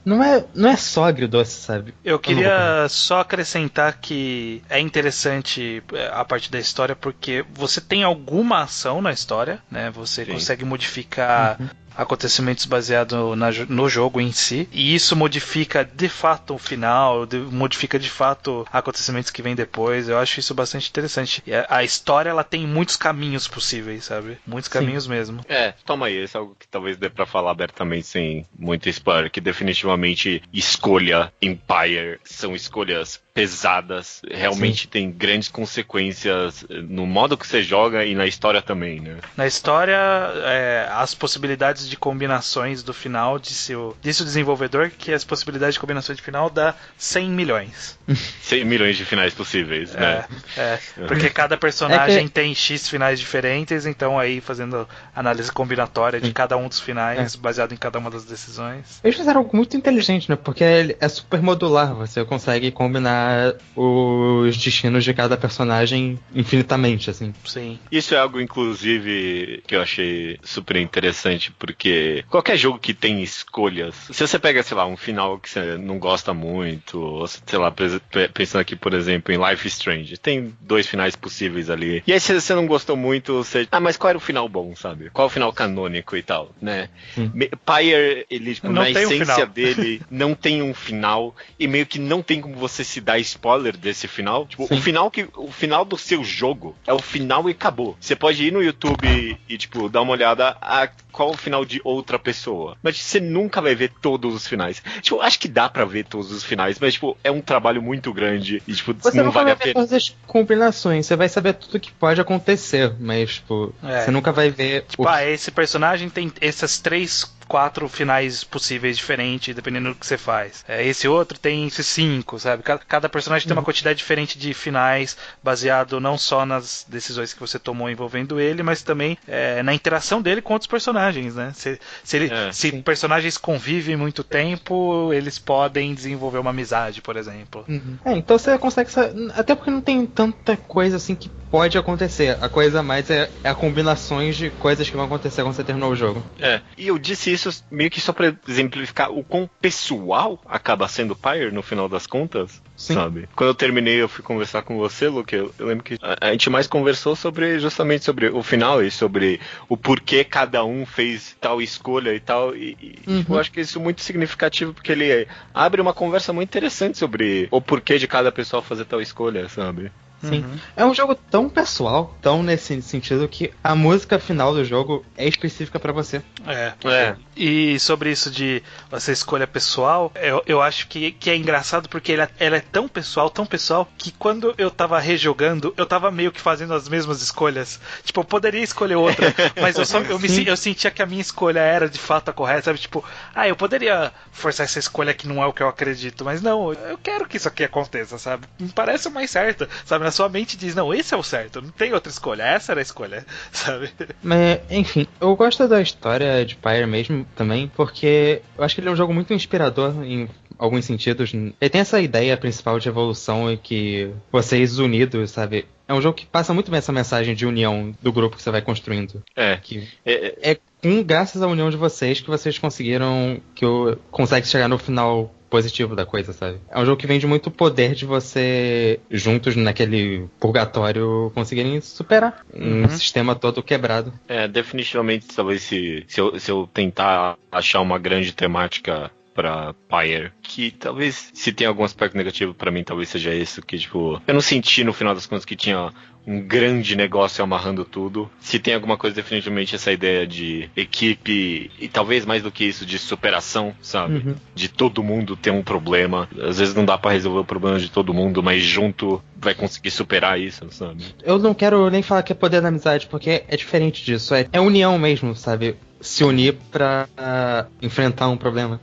[SPEAKER 3] Não é só agridoce, sabe?
[SPEAKER 2] Eu queria só acrescentar que é interessante a parte da história, porque você tem alguma ação na história, né? Você consegue modificar... acontecimentos baseados no jogo em si, e isso modifica de fato o final, modifica de fato acontecimentos que vêm depois. Eu acho isso bastante interessante. E a história, ela tem muitos caminhos possíveis, sabe? Muitos caminhos mesmo.
[SPEAKER 1] Toma aí, esse é algo que talvez dê pra falar abertamente sem muito spoiler, que definitivamente escolha Empire são escolhas pesadas, realmente tem grandes consequências no modo que você joga e na história também, né?
[SPEAKER 2] Na história, as possibilidades de combinações do final, disse o desenvolvedor, que as possibilidades de combinações de final dá 100 milhões.
[SPEAKER 1] 100 milhões de finais possíveis, né?
[SPEAKER 2] Porque cada personagem tem X finais diferentes, então aí fazendo análise combinatória de cada um dos finais, baseado em cada uma das decisões.
[SPEAKER 3] Eles fizeram algo muito inteligente, né? Porque é super modular, você consegue combinar os destinos de cada personagem infinitamente, assim.
[SPEAKER 2] Sim.
[SPEAKER 1] Isso é algo, inclusive, que eu achei super interessante, porque qualquer jogo que tem escolhas, se você pega, sei lá, um final que você não gosta muito, ou, sei lá, pensando aqui, por exemplo, em Life is Strange, tem 2 finais possíveis ali. E aí, se você não gostou muito, você... mas qual era o final bom, sabe? Qual é o final canônico e tal, né? Pyre, ele, tipo, na essência dele, não tem um final, e meio que não tem como você se dar spoiler desse final. Tipo, o final do seu jogo é o final e acabou. Você pode ir no YouTube e tipo, dar uma olhada a qual o final de outra pessoa. Mas você nunca vai ver todos os finais. Tipo, acho que dá pra ver todos os finais, mas tipo, é um trabalho muito grande e tipo,
[SPEAKER 3] você
[SPEAKER 1] não vale a pena.
[SPEAKER 3] Todas as combinações, você vai saber tudo que pode acontecer, mas tipo, você nunca vai ver...
[SPEAKER 2] Tipo, esse personagem tem essas 3 4 finais possíveis diferentes, dependendo do que você faz. Esse outro tem esses 5, sabe? Cada personagem tem uma quantidade diferente de finais, baseado não só nas decisões que você tomou envolvendo ele, mas também na interação dele com outros personagens, né? Se personagens convivem muito tempo, eles podem desenvolver uma amizade, por exemplo.
[SPEAKER 3] Então você consegue... Até porque não tem tanta coisa assim que pode acontecer. A coisa mais é a combinações de coisas que vão acontecer quando você terminou o jogo.
[SPEAKER 1] E eu disse isso meio que só pra exemplificar o quão pessoal acaba sendo Pyre no final das contas. Sim. Sabe? Quando eu terminei, eu fui conversar com você, Luke. Eu lembro que a gente mais conversou justamente sobre o final e sobre o porquê cada um fez tal escolha e tal. E eu acho que isso é muito significativo, porque ele abre uma conversa muito interessante sobre o porquê de cada pessoa fazer tal escolha, sabe?
[SPEAKER 3] Sim. É um jogo tão pessoal, tão nesse sentido, que a música final do jogo é específica pra você.
[SPEAKER 2] E sobre isso de essa escolha pessoal, eu acho que é engraçado porque ela é tão pessoal, que quando eu tava rejogando, eu tava meio que fazendo as mesmas escolhas. Tipo, eu poderia escolher outra, mas eu sentia que a minha escolha era de fato a correta, sabe? Tipo, eu poderia forçar essa escolha que não é o que eu acredito, mas não, eu quero que isso aqui aconteça, sabe? Me parece o mais certo, sabe? Na sua mente diz, não, esse é o certo, não tem outra escolha, essa era a escolha, sabe?
[SPEAKER 3] Mas, enfim, eu gosto da história de Pyre mesmo também, porque eu acho que ele é um jogo muito inspirador em alguns sentidos. Ele tem essa ideia principal de evolução e que vocês unidos, sabe? É um jogo que passa muito bem essa mensagem de união do grupo que você vai construindo. Graças à união de vocês que vocês conseguiram, consegue chegar no final positivo da coisa, sabe? É um jogo que vende muito poder de você, juntos naquele purgatório, conseguirem superar um sistema todo quebrado.
[SPEAKER 1] Definitivamente, talvez se eu tentar achar uma grande temática pra Pyre, que talvez, se tem algum aspecto negativo pra mim, talvez seja isso, que tipo, eu não senti no final das contas que tinha um grande negócio amarrando tudo. Se tem alguma coisa, definitivamente essa ideia de equipe, e talvez mais do que isso, de superação, sabe? De todo mundo ter um problema. Às vezes não dá pra resolver o problema de todo mundo, mas junto vai conseguir superar isso, sabe?
[SPEAKER 3] Eu não quero nem falar que é poder da amizade, porque é diferente disso. É união mesmo, sabe? Se unir pra enfrentar um problema.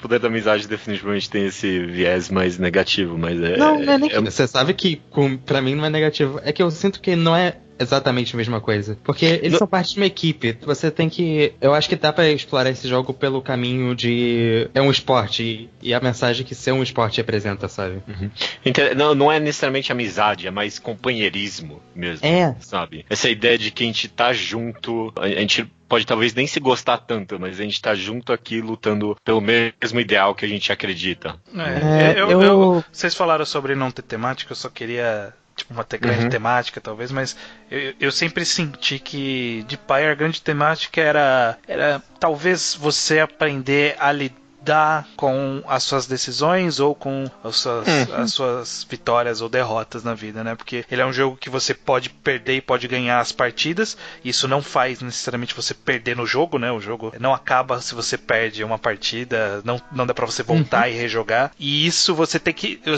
[SPEAKER 1] Poder da amizade definitivamente tem esse viés mais negativo, mas
[SPEAKER 3] não é nem você sabe que pra mim não é negativo. É que eu sinto que não é exatamente a mesma coisa. Porque eles são parte de uma equipe. Você tem que... Eu acho que dá pra explorar esse jogo pelo caminho de... É um esporte. E a mensagem que ser um esporte representa, sabe?
[SPEAKER 1] Não é necessariamente amizade, é mais companheirismo mesmo. Sabe? Essa ideia de que a gente tá junto... A gente pode talvez nem se gostar tanto, mas a gente tá junto aqui lutando pelo mesmo ideal que a gente acredita.
[SPEAKER 2] Vocês falaram sobre não ter temática, eu só queria... Tipo, uma grande temática, talvez, mas eu sempre senti que de Pyre a grande temática era talvez você aprender a lidar com as suas decisões ou com as suas vitórias ou derrotas na vida, né? Porque ele é um jogo que você pode perder e pode ganhar as partidas. Isso não faz necessariamente você perder no jogo, né? O jogo não acaba se você perde uma partida, não dá pra você voltar e rejogar. E isso você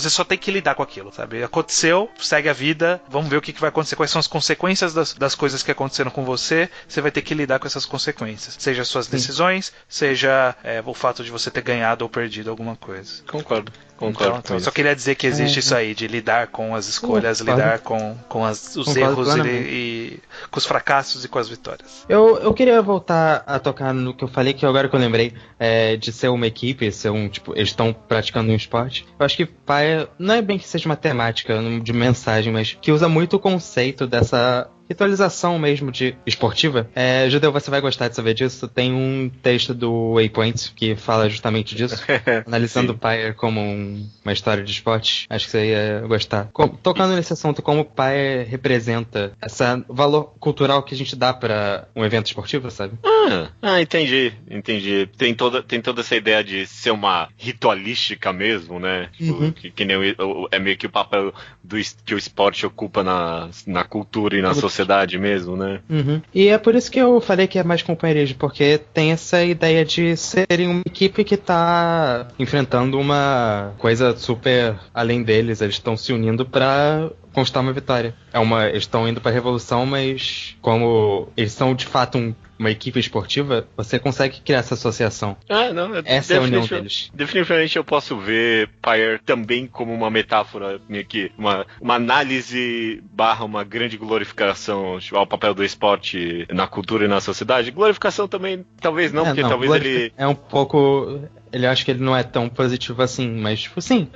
[SPEAKER 2] só tem que lidar com aquilo, sabe? Aconteceu, segue a vida, vamos ver o que vai acontecer, quais são as consequências das coisas que aconteceram com você. Você vai ter que lidar com essas consequências. Seja as suas decisões, seja o fato de você ter ganhado ou perdido alguma coisa.
[SPEAKER 1] Concordo.
[SPEAKER 2] Então, eu só queria dizer que existe isso aí, de lidar com as escolhas, lidar com os erros e com os fracassos e com as vitórias.
[SPEAKER 3] Eu queria voltar a tocar no que eu falei, que agora que eu lembrei, de ser uma equipe, ser eles estão praticando um esporte. Eu acho que Pyre não é bem que seja uma temática de mensagem, mas que usa muito o conceito dessa ritualização mesmo de esportiva. Judeu, você vai gostar de saber disso. Tem um texto do Waypoint que fala justamente disso, analisando o Pyre como uma história de esporte. Acho que você ia gostar. Tocando nesse assunto, como o Pyre representa esse valor cultural que a gente dá pra um evento esportivo, sabe?
[SPEAKER 1] Entendi. Tem toda essa ideia de ser uma ritualística mesmo, né? Que nem é meio que o papel que o esporte ocupa na cultura e na sociedade mesmo, né?
[SPEAKER 3] E é por isso que eu falei que é mais companheirismo, porque tem essa ideia de serem uma equipe que tá enfrentando uma coisa super além deles. Eles estão se unindo pra conquistar uma vitória. Eles estão indo pra revolução, mas como eles são de fato uma equipe esportiva, você consegue criar essa associação.
[SPEAKER 1] Não,
[SPEAKER 3] essa é a união deles.
[SPEAKER 1] Definitivamente eu posso ver Pyre também como uma metáfora, meio que uma análise / uma grande glorificação ao papel do esporte na cultura e na sociedade. Glorificação também, talvez não, porque talvez ele...
[SPEAKER 3] É um pouco... Ele acha que ele não é tão positivo assim, mas, tipo, sim,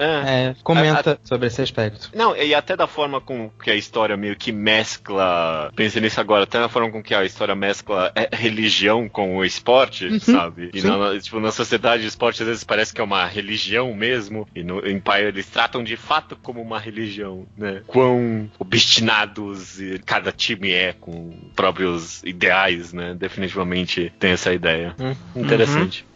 [SPEAKER 3] comenta sobre esse aspecto.
[SPEAKER 1] Não, e até da forma com que a história meio que mescla, pensei nisso agora, até na forma com que a história mescla religião com o esporte, sabe? E na sociedade o esporte às vezes parece que é uma religião mesmo, e no Empire eles tratam de fato como uma religião, né? Quão obstinados cada time é com próprios ideais, né? Definitivamente tem essa ideia. Interessante.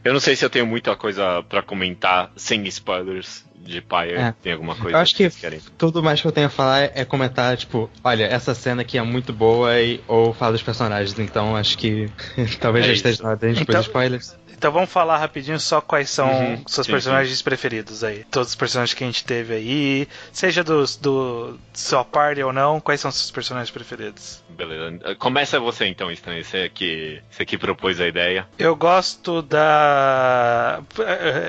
[SPEAKER 1] Eu não sei se eu tenho muita coisa pra comentar sem spoilers de Pyre. Tem alguma coisa
[SPEAKER 3] eu acho que
[SPEAKER 1] vocês querem?
[SPEAKER 3] Tudo mais que eu tenho a falar é comentar, tipo, olha, essa cena aqui é muito boa, ou falar dos personagens, então acho que talvez já esteja lá dentro depois de spoilers.
[SPEAKER 2] Então vamos falar rapidinho só quais são seus personagens preferidos aí. Todos os personagens que a gente teve aí, seja do sua party ou não, quais são seus personagens preferidos?
[SPEAKER 1] Beleza. Começa você então, Stan. Você que propôs a ideia.
[SPEAKER 2] Eu gosto da...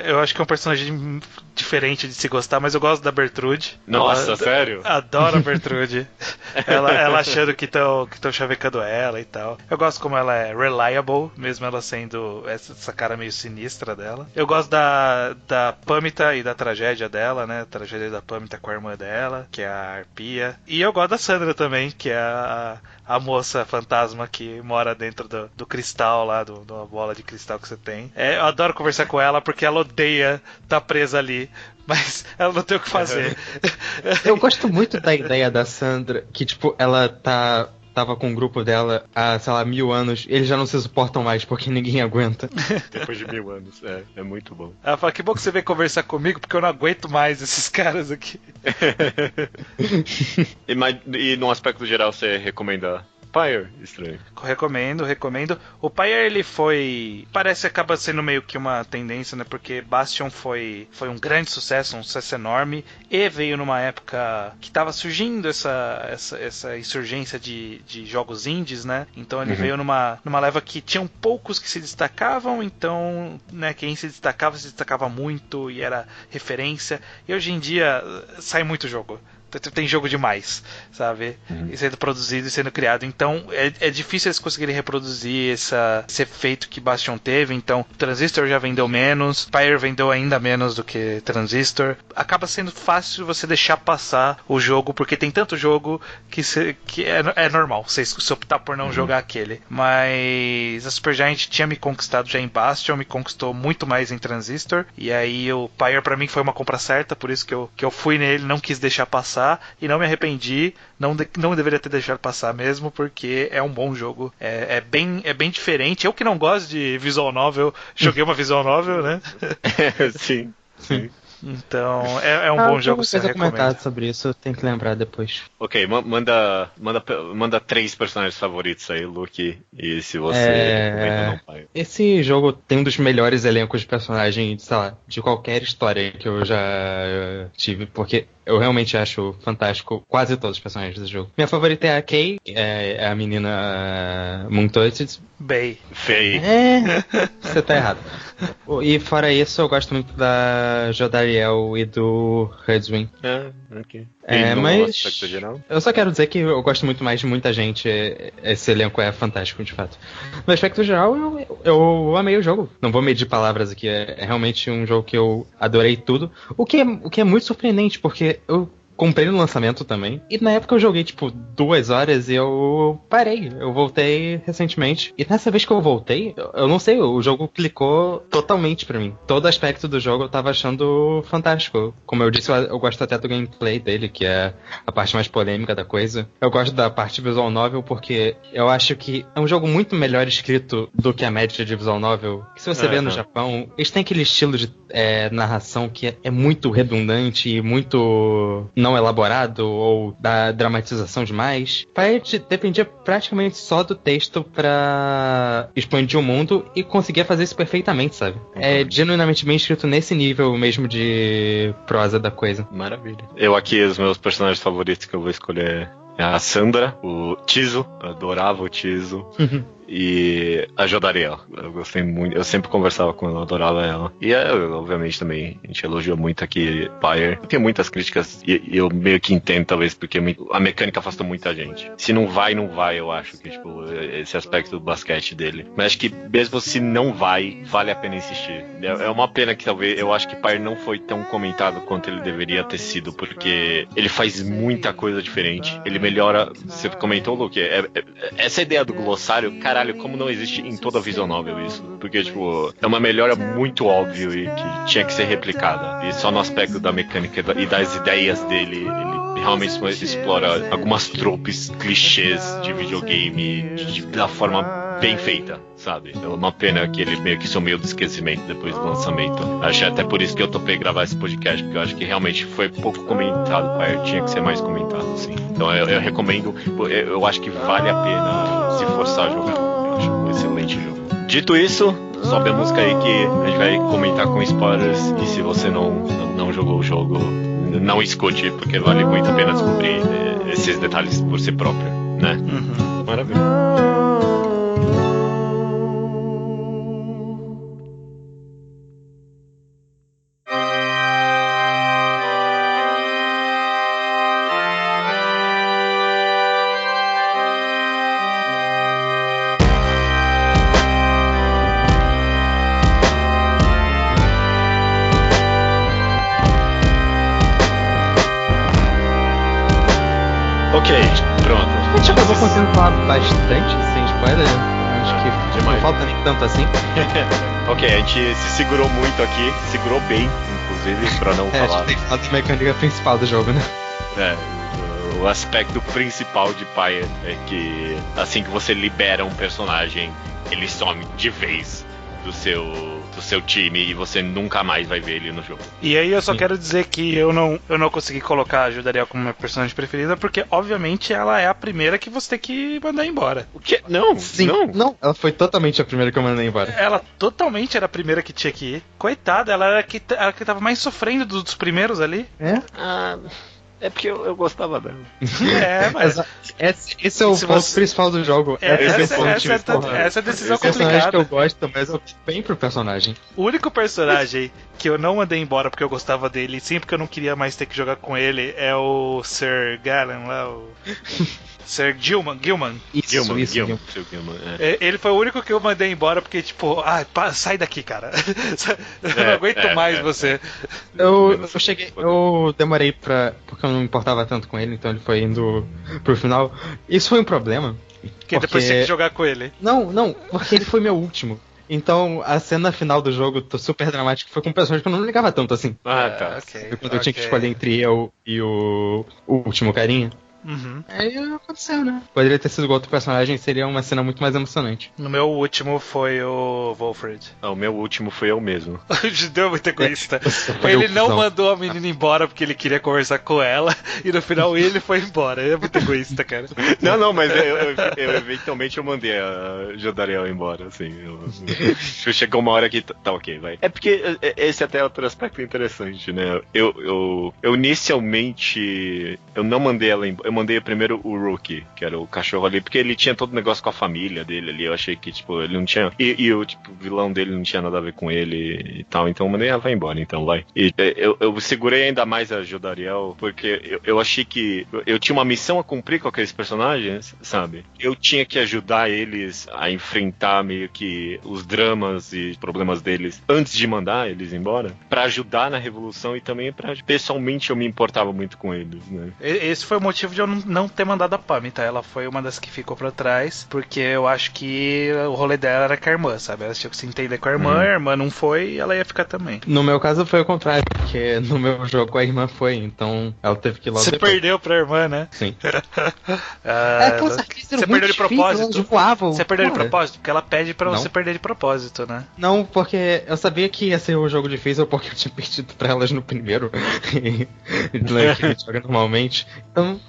[SPEAKER 2] Eu acho que é um personagem diferente de se gostar, mas eu gosto da Bertrude.
[SPEAKER 1] Nossa, sério?
[SPEAKER 2] Adoro a Bertrude. ela achando que estão chavecando ela e tal. Eu gosto como ela é reliable, mesmo ela sendo essa cara meio sinistra dela. Eu gosto da Pamita e da tragédia dela, né? A tragédia da Pamita com a irmã dela, que é a Arpia. E eu gosto da Sandra também, que é a moça fantasma que mora dentro do cristal lá, de uma bola de cristal que você tem. Eu adoro conversar com ela porque ela odeia estar presa ali, mas ela não tem o que fazer.
[SPEAKER 3] Eu gosto muito da ideia da Sandra, que tipo, ela tava com o grupo dela há, sei lá, 1000 anos, eles já não se suportam mais porque ninguém aguenta.
[SPEAKER 1] Depois de 1000 anos, é muito bom.
[SPEAKER 2] Ela fala, que bom que você veio conversar comigo porque eu não aguento mais esses caras aqui.
[SPEAKER 1] E no aspecto geral, você recomenda Pyre? Estranho.
[SPEAKER 2] Recomendo. O Pyre, ele parece que acaba sendo meio que uma tendência, né? Porque Bastion foi um grande sucesso, um sucesso enorme, e veio numa época que tava surgindo essa insurgência de jogos indies, né? Então ele veio numa leva que tinham poucos que se destacavam, então, né, quem se destacava muito e era referência. E hoje em dia sai muito jogo. Tem jogo demais, sabe? E sendo produzido e sendo criado. Então é difícil eles conseguirem reproduzir esse efeito que Bastion teve. Então Transistor já vendeu menos, Pyre vendeu ainda menos do que Transistor. Acaba sendo fácil você deixar passar o jogo, porque tem tanto jogo que é normal você optar por não jogar aquele. Mas a Supergiant tinha me conquistado já em Bastion, me conquistou muito mais em Transistor. E aí o Pyre pra mim foi uma compra certa, por isso que eu fui nele, não quis deixar passar. E não me arrependi, não deveria ter deixado passar mesmo, porque é um bom jogo, é bem diferente. Eu que não gosto de visual novel, joguei uma visual novel, né?
[SPEAKER 1] Sim.
[SPEAKER 2] Então é um bom jogo, você recomenda.
[SPEAKER 3] Comentar sobre isso, tem que lembrar depois.
[SPEAKER 1] Ok, manda 3 personagens favoritos aí, Luke, e se você recomenda ou não, pai.
[SPEAKER 3] Esse jogo tem um dos melhores elencos de personagens, sei lá, de qualquer história que eu já tive, porque eu realmente acho fantástico quase todos os personagens do jogo. Minha favorita é a Kay, é a menina Moontoted.
[SPEAKER 1] Feio.
[SPEAKER 3] Você tá errado. E fora isso, eu gosto muito da Jodariel e do Hudwin.
[SPEAKER 1] Ok.
[SPEAKER 3] Mas eu só quero dizer que eu gosto muito mais de muita gente. Esse elenco é fantástico, de fato. No aspecto geral, eu amei o jogo. Não vou medir palavras aqui. É realmente um jogo que eu adorei tudo. O que é muito surpreendente, porque eu comprei no lançamento também. E na época eu joguei, 2 horas e eu parei. Eu voltei recentemente. E nessa vez que eu voltei, eu não sei, o jogo clicou totalmente pra mim. Todo aspecto do jogo eu tava achando fantástico. Como eu disse, eu gosto até do gameplay dele, que é a parte mais polêmica da coisa. Eu gosto da parte visual novel porque eu acho que é um jogo muito melhor escrito do que a média de visual novel. Que se você vê no Japão, eles têm aquele estilo de narração que é muito redundante e muito não elaborado ou da dramatização demais. Pirate dependia praticamente só do texto pra expandir o mundo e conseguia fazer isso perfeitamente, sabe? É genuinamente bem escrito nesse nível mesmo de prosa da coisa.
[SPEAKER 1] Maravilha. Eu aqui, os meus personagens favoritos que eu vou escolher é a Sandra, o Chizu, eu adorava o Chizu. e a Jodariel. Eu gostei muito, eu sempre conversava com ela, adorava ela. E obviamente também, a gente elogiou muito aqui Pyre. Tem muitas críticas e eu meio que entendo, talvez, porque a mecânica afastou muita gente. Se não vai, não vai, eu acho que, tipo, esse aspecto do basquete dele. Mas acho que mesmo se não vai, vale a pena insistir. É uma pena que talvez, eu acho que Pyre não foi tão comentado quanto ele deveria ter sido, porque ele faz muita coisa diferente. Ele melhora, você comentou, Luke, essa ideia do glossário, caralho, como não existe em toda visual novel isso? Porque, tipo, é uma melhora muito óbvia e que tinha que ser replicada. E só no aspecto da mecânica e das ideias dele, ele realmente explora algumas tropes, clichês de videogame da forma bem feita, sabe? É uma pena que ele meio que sumiu do esquecimento depois do lançamento. Acho até por isso que eu topei gravar esse podcast, porque eu acho que realmente foi pouco comentado, tinha que ser mais comentado, assim. Então eu recomendo, eu acho que vale a pena se forçar a jogar. Eu acho um excelente jogo. Dito isso, sobe a música aí que a gente vai comentar com spoilers, e se você não jogou o jogo, não escute, porque vale muito a pena descobrir esses detalhes por si próprio, né?
[SPEAKER 2] Uhum.
[SPEAKER 1] Maravilha. Ok, pronto.
[SPEAKER 3] A gente acabou conseguindo falar bastante sem spoiler. Acho que
[SPEAKER 1] Demais.
[SPEAKER 3] não falta nem tanto assim.
[SPEAKER 1] Ok, a gente se segurou muito aqui, segurou bem, inclusive, pra não
[SPEAKER 3] A gente
[SPEAKER 1] falar.
[SPEAKER 3] tem que falar da mecânica principal do jogo, né?
[SPEAKER 1] O aspecto principal de Pyre é que assim que você libera um personagem, ele some de vez do seu time e você nunca mais vai ver ele no jogo.
[SPEAKER 2] E aí eu só quero dizer que eu não consegui colocar a Jodariel como minha personagem preferida, porque obviamente ela é a primeira que você tem que mandar embora.
[SPEAKER 1] O quê? Não,
[SPEAKER 3] Sim, não, ela foi totalmente a primeira que eu mandei embora.
[SPEAKER 2] Ela totalmente era a primeira que tinha que ir. Coitada, ela era a que tava mais sofrendo dos primeiros ali.
[SPEAKER 3] É?
[SPEAKER 1] É porque eu gostava dela.
[SPEAKER 2] É, mas
[SPEAKER 3] Esse é o
[SPEAKER 2] se
[SPEAKER 3] ponto
[SPEAKER 2] você-
[SPEAKER 3] principal do jogo.
[SPEAKER 2] essa é a decisão
[SPEAKER 3] Esse personagem que eu
[SPEAKER 2] complicada.
[SPEAKER 3] gosto, mas eu fico bem pro personagem.
[SPEAKER 2] O único personagem que eu não mandei embora porque eu gostava dele, e sim porque eu não queria mais ter que jogar com ele, é o Sir Galen lá, o Sir Gilman.
[SPEAKER 3] Isso.
[SPEAKER 1] Gilman.
[SPEAKER 2] Ele foi o único que eu mandei embora porque, tipo, sai daqui, cara. Eu não aguento mais você.
[SPEAKER 3] Eu demorei porque eu não me importava tanto com ele, então ele foi indo pro final. Isso foi um problema.
[SPEAKER 2] Porque depois você tem que jogar com ele.
[SPEAKER 3] Não, porque ele foi meu último. Então a cena final do jogo super dramática foi com um personagem que eu não ligava tanto assim.
[SPEAKER 1] Tá.
[SPEAKER 2] Ok.
[SPEAKER 3] Foi quando eu tinha que escolher entre eu e o último carinha.
[SPEAKER 2] Uhum.
[SPEAKER 3] Aí aconteceu, né? Poderia ter sido com outro personagem, seria uma cena muito mais emocionante.
[SPEAKER 2] No meu último foi o Wolfred.
[SPEAKER 1] O meu último foi eu mesmo.
[SPEAKER 2] O Judeu é muito egoísta.
[SPEAKER 3] Foi
[SPEAKER 2] Ele
[SPEAKER 3] eu,
[SPEAKER 2] não
[SPEAKER 3] cuzão.
[SPEAKER 2] mandou a menina embora porque ele queria conversar com ela, e no final ele foi embora. Ele é muito egoísta, cara.
[SPEAKER 1] Não, mas eu eventualmente eu mandei a Jodariel embora, assim. Chegou uma hora que tá ok, vai. É porque esse até é outro aspecto interessante, né? Eu inicialmente eu não mandei ela embora. Eu mandei primeiro o Rookie, que era o cachorro ali, porque ele tinha todo o negócio com a família dele ali. Eu achei que, tipo, ele não tinha. E o tipo, vilão dele não tinha nada a ver com ele e tal. Então eu mandei ela vai embora, então vai. E eu segurei ainda mais a Jodariel, porque eu achei que eu tinha uma missão a cumprir com aqueles personagens, sabe? Eu tinha que ajudar eles a enfrentar meio que os dramas e problemas deles antes de mandar eles embora, pra ajudar na revolução e também pra pessoalmente eu me importava muito com eles, né?
[SPEAKER 2] Esse foi o motivo de eu não ter mandado a Pami, tá? Ela foi uma das que ficou pra trás, porque eu acho que o rolê dela era com a irmã, sabe? Ela tinha que se entender com a irmã não foi e ela ia ficar também.
[SPEAKER 3] No meu caso foi o contrário, porque no meu jogo a irmã foi, então ela teve que ir logo
[SPEAKER 2] Você
[SPEAKER 3] depois.
[SPEAKER 2] perdeu pra irmã, né?
[SPEAKER 3] Sim.
[SPEAKER 2] Aquelas
[SPEAKER 3] artistas
[SPEAKER 2] você perdeu de propósito.
[SPEAKER 3] Voavam.
[SPEAKER 2] Você perdeu de
[SPEAKER 3] Cara,
[SPEAKER 2] propósito? Porque ela pede pra
[SPEAKER 3] Não.
[SPEAKER 2] você perder de propósito, né?
[SPEAKER 3] Não, porque eu sabia que ia ser um jogo difícil porque eu tinha perdido pra elas no primeiro. Né, que a gente joga normalmente. Então,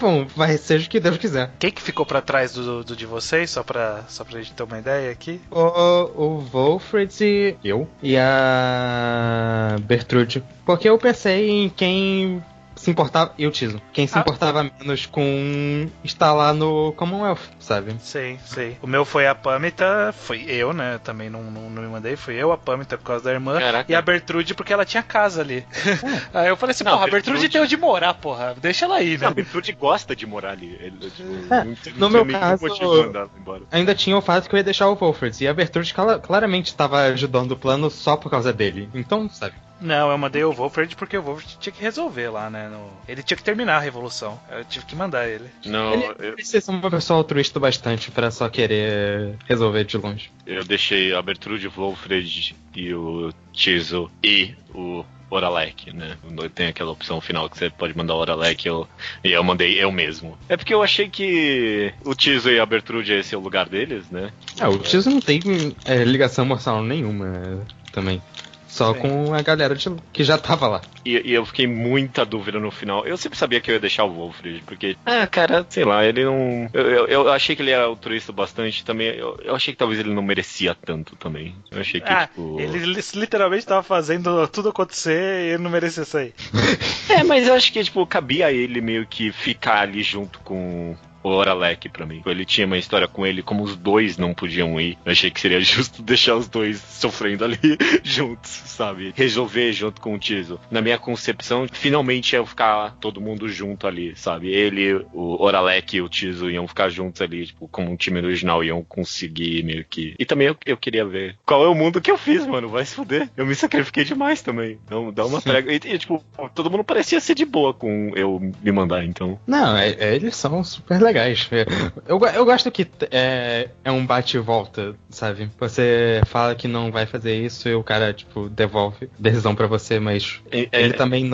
[SPEAKER 3] bom, vai seja o que Deus quiser.
[SPEAKER 2] Quem que ficou pra trás do de vocês? Só pra gente ter uma ideia aqui.
[SPEAKER 3] O Wolfred e eu. E a Bertrude. Porque eu pensei em quem se importava... E o Tiso. Quem se importava menos com estar lá no Commonwealth, sabe?
[SPEAKER 2] Sei. O meu foi a Pamita, foi eu, né? Também não me mandei. Fui eu, a Pamita por causa da irmã.
[SPEAKER 1] Caraca.
[SPEAKER 2] E a Bertrude porque ela tinha casa ali. Aí eu falei assim, porra, a Bertrude tem onde morar, porra. Deixa ela aí, né?
[SPEAKER 1] A Bertrude gosta de morar ali.
[SPEAKER 3] No meu caso, ainda tinha o fato que eu ia deixar o Wolford. E a Bertrude claramente estava ajudando o plano só por causa dele. Então, sabe?
[SPEAKER 2] Não, eu mandei o Wolford porque o Wolford tinha que resolver lá, né? Ele tinha que terminar a revolução. Eu tive que mandar ele.
[SPEAKER 1] Não,
[SPEAKER 3] ele precisa ser uma pessoa altruísta bastante pra só querer resolver de longe.
[SPEAKER 1] Eu deixei a Bertrude, o Wolfred e o Tiso e o Oralek, né? Tem aquela opção final que você pode mandar o Oralek e eu mandei eu mesmo. É porque eu achei que o Tiso e a Bertrude esse é o lugar deles, né?
[SPEAKER 3] O Tiso não tem ligação emocional nenhuma também. Só com a galera que já tava lá.
[SPEAKER 1] E eu fiquei muita dúvida no final. Eu sempre sabia que eu ia deixar o Wolfred, porque... cara, sei lá, ele não... Eu achei que ele era altruísta bastante também. Eu achei que talvez ele não merecia tanto também. Eu achei que, tipo...
[SPEAKER 2] Ele literalmente tava fazendo tudo acontecer e ele não merecia sair.
[SPEAKER 1] Mas eu acho que, tipo, cabia a ele meio que ficar ali junto com... o Oralek pra mim. Ele tinha uma história com ele, como os dois não podiam ir. Eu achei que seria justo deixar os dois sofrendo ali juntos, sabe? Resolver junto com o Tiso. Na minha concepção, finalmente ia ficar todo mundo junto ali, sabe? Ele, o Oralek e o Tiso iam ficar juntos ali, tipo, como um time original, iam conseguir meio que... E também eu queria ver qual é o mundo que eu fiz, mano. Vai se fuder. Eu me sacrifiquei demais também. Então, dá uma trégua. E, tipo, todo mundo parecia ser de boa com eu me mandar, então.
[SPEAKER 3] Não, eles são super legais. Eu gosto que é um bate e volta, sabe? Você fala que não vai fazer isso e o cara, tipo, devolve decisão pra você, mas ele também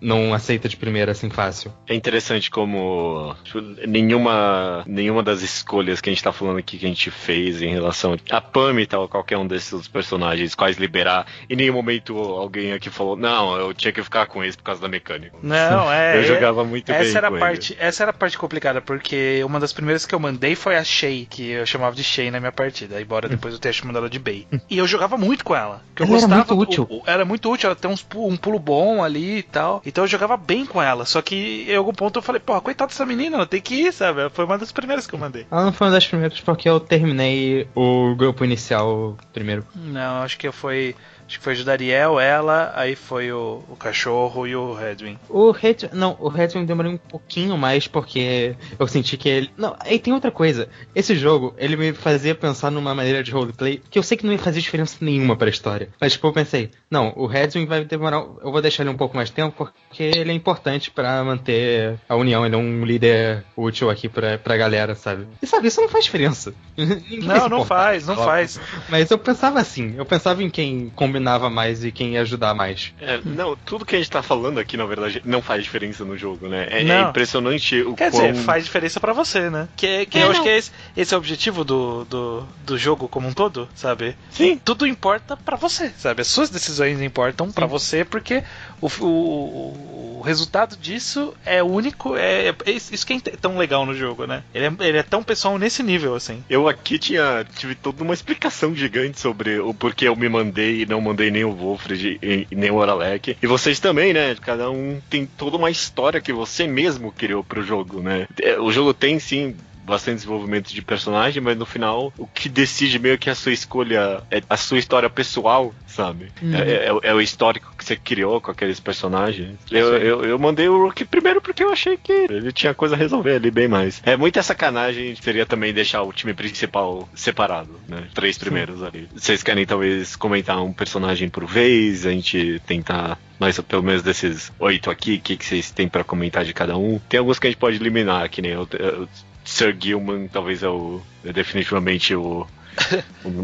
[SPEAKER 3] não aceita de primeira assim fácil.
[SPEAKER 1] É interessante como tipo, nenhuma das escolhas que a gente tá falando aqui que a gente fez em relação a Pam e tal, qualquer um desses personagens, quais liberar, em nenhum momento alguém aqui falou, não, eu tinha que ficar com esse por causa da mecânica.
[SPEAKER 2] Não,
[SPEAKER 1] eu jogava muito bem
[SPEAKER 2] essa era a parte complicada, porque uma das primeiras que eu mandei foi a Shay, que eu chamava de Shay na minha partida, embora depois eu tenha chamado ela de Bey. E eu jogava muito com ela. Eu gostava,
[SPEAKER 3] era muito útil.
[SPEAKER 2] Era muito útil, ela tem um pulo bom ali e tal. Então eu jogava bem com ela. Só que em algum ponto eu falei, porra, coitada dessa menina, ela tem que ir, sabe? Foi uma das primeiras que eu mandei.
[SPEAKER 3] Ela não foi uma das primeiras porque eu terminei o grupo inicial primeiro.
[SPEAKER 2] Não, acho que foi o Dariel, ela, aí foi o cachorro e o Redwin.
[SPEAKER 3] O Redwin demorou um pouquinho mais porque eu senti que ele... Não, aí tem outra coisa. Esse jogo, ele me fazia pensar numa maneira de roleplay que eu sei que não ia fazer diferença nenhuma pra história. Mas tipo, eu pensei, não, o Redwin vai demorar... Eu vou deixar ele um pouco mais tempo porque ele é importante pra manter a união. Ele é um líder útil aqui pra galera, sabe? E sabe, isso não faz diferença.
[SPEAKER 2] Não faz.
[SPEAKER 3] Mas eu pensava assim, eu pensava em quem combinava mais e quem ia ajudar mais.
[SPEAKER 1] Não, tudo que a gente tá falando aqui, na verdade, não faz diferença no jogo, né? É impressionante o
[SPEAKER 2] Quer dizer, faz diferença pra você, né? Eu acho que esse é o objetivo do jogo como um todo, sabe?
[SPEAKER 1] Sim.
[SPEAKER 2] Tudo importa pra você, sabe? As suas decisões importam pra você, porque o resultado disso é único, isso que é tão legal no jogo, né? Ele é tão pessoal nesse nível, assim.
[SPEAKER 1] Eu aqui tive toda uma explicação gigante sobre o porquê eu me mandei e não mandei nem o Wolfred e nem o Oralek. E vocês também, né? Cada um tem toda uma história que você mesmo criou pro jogo, né? O jogo tem, sim, bastante desenvolvimento de personagem, mas no final o que decide meio que a sua escolha é a sua história pessoal, sabe? É o histórico que você criou com aqueles personagens. Eu mandei o Rookie primeiro porque eu achei que ele tinha coisa a resolver ali bem mais. Muita sacanagem seria também deixar o time principal separado, né? 3 primeiros ali. Vocês querem talvez comentar um personagem por vez? A gente tentar mais pelo menos desses 8 aqui, o que vocês têm pra comentar de cada um? Tem alguns que a gente pode eliminar, que nem eu Sir Gilman talvez é definitivamente o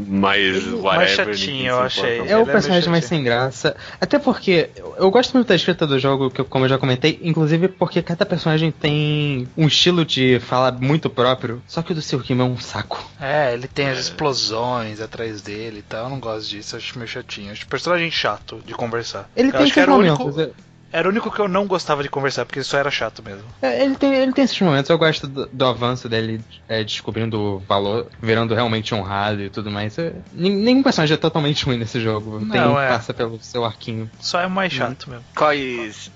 [SPEAKER 1] mais whatever.
[SPEAKER 2] Mais chatinho, eu achei.
[SPEAKER 3] É o personagem mais sem graça. Até porque eu gosto muito da escrita do jogo, como eu já comentei, inclusive porque cada personagem tem um estilo de fala muito próprio, só que o do Sir Gilman é um saco.
[SPEAKER 2] Ele tem as explosões atrás dele e tal. Eu não gosto disso, eu acho meio chatinho. Eu acho personagem chato de conversar.
[SPEAKER 3] Ele tem seus momentos.
[SPEAKER 2] Era o único que eu não gostava de conversar, porque ele só era chato mesmo.
[SPEAKER 3] Ele tem esses momentos, eu gosto do avanço dele, descobrindo o valor, virando realmente honrado e tudo mais. Nenhum personagem é totalmente ruim nesse jogo. Passa pelo seu arquinho.
[SPEAKER 2] Só é mais chato mesmo.
[SPEAKER 1] Quais...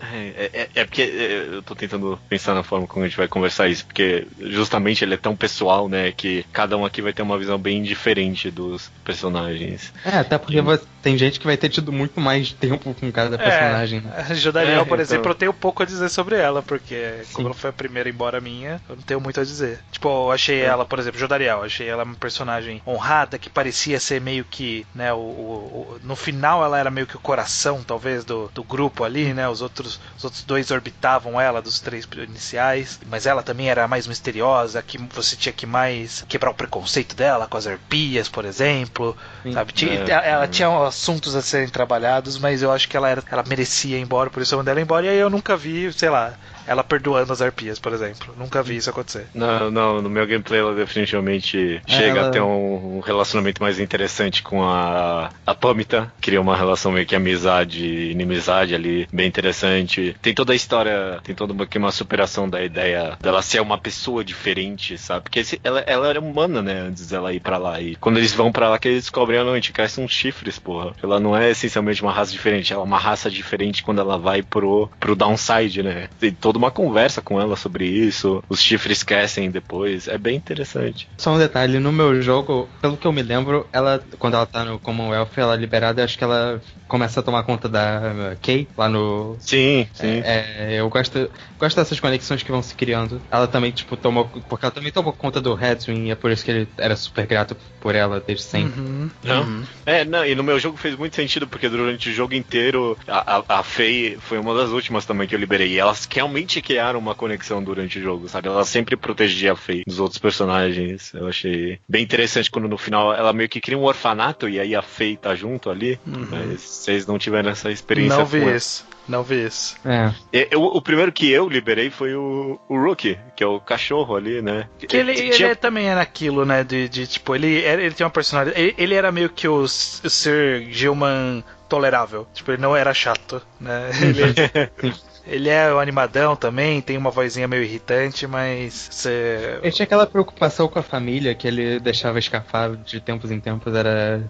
[SPEAKER 1] porque eu tô tentando pensar na forma como a gente vai conversar isso, porque justamente ele é tão pessoal, né, que cada um aqui vai ter uma visão bem diferente dos personagens.
[SPEAKER 3] Até porque tem gente que vai ter tido muito mais tempo com cada personagem.
[SPEAKER 2] A Jodariel, por exemplo, eu tenho pouco a dizer sobre ela, porque como ela foi a primeira embora minha, eu não tenho muito a dizer. Tipo, eu achei ela, por exemplo, Jodariel, achei ela uma personagem honrada, que parecia ser meio que, né, no final ela era meio que o coração, talvez, do grupo ali, né, os outros dois orbitavam ela, dos 3 iniciais, mas ela também era mais misteriosa, que você tinha que mais quebrar o preconceito dela com as arpias, por exemplo, sabe? Ela tinha assuntos a serem trabalhados, mas eu acho que ela merecia ir embora, por isso eu mandei ela embora, e aí eu nunca vi, sei lá, ela perdoando as arpias, por exemplo. Nunca vi isso acontecer.
[SPEAKER 1] Não, no meu gameplay ela definitivamente chega a ter um relacionamento mais interessante com a Pamita. Cria uma relação meio que amizade e inimizade ali, bem interessante. Tem toda a história, tem toda uma superação da ideia dela ser uma pessoa diferente, sabe? Porque ela era humana, né, antes dela ir pra lá. E quando eles vão pra lá, que eles descobrem a noite, que são chifres, porra. Ela não é essencialmente uma raça diferente, ela é uma raça diferente quando ela vai pro downside, né? Tem toda uma conversa com ela sobre isso, os chifres esquecem depois, é bem interessante.
[SPEAKER 3] Só um detalhe, no meu jogo, pelo que eu me lembro, quando ela tá no Commonwealth, ela é liberada, acho que ela começa a tomar conta da Kay, lá no...
[SPEAKER 1] Sim.
[SPEAKER 3] Eu gosto dessas conexões que vão se criando. Ela também, porque ela também tomou conta do Hedwyn, e é por isso que ele era super grato por ela desde sempre.
[SPEAKER 1] E no meu jogo fez muito sentido, porque durante o jogo inteiro, a Faye foi uma das últimas também que eu liberei, e elas realmente criaram uma conexão durante o jogo, sabe? Ela sempre protegia a Faye dos outros personagens. Eu achei bem interessante quando no final ela meio que cria um orfanato e aí a Faye tá junto ali. Mas vocês não tiveram essa experiência.
[SPEAKER 2] Não vi isso.
[SPEAKER 1] O primeiro que eu liberei foi o Rookie, que é o cachorro ali, né?
[SPEAKER 2] Que ele também era aquilo, né? De tipo, ele tem uma personalidade. Ele era meio que o Sir Gilman tolerável. Tipo, ele não era chato, né? Ele é o animadão também, tem uma vozinha meio irritante, mas
[SPEAKER 3] ele tinha aquela preocupação com a família que ele deixava escapar de tempos em tempos, era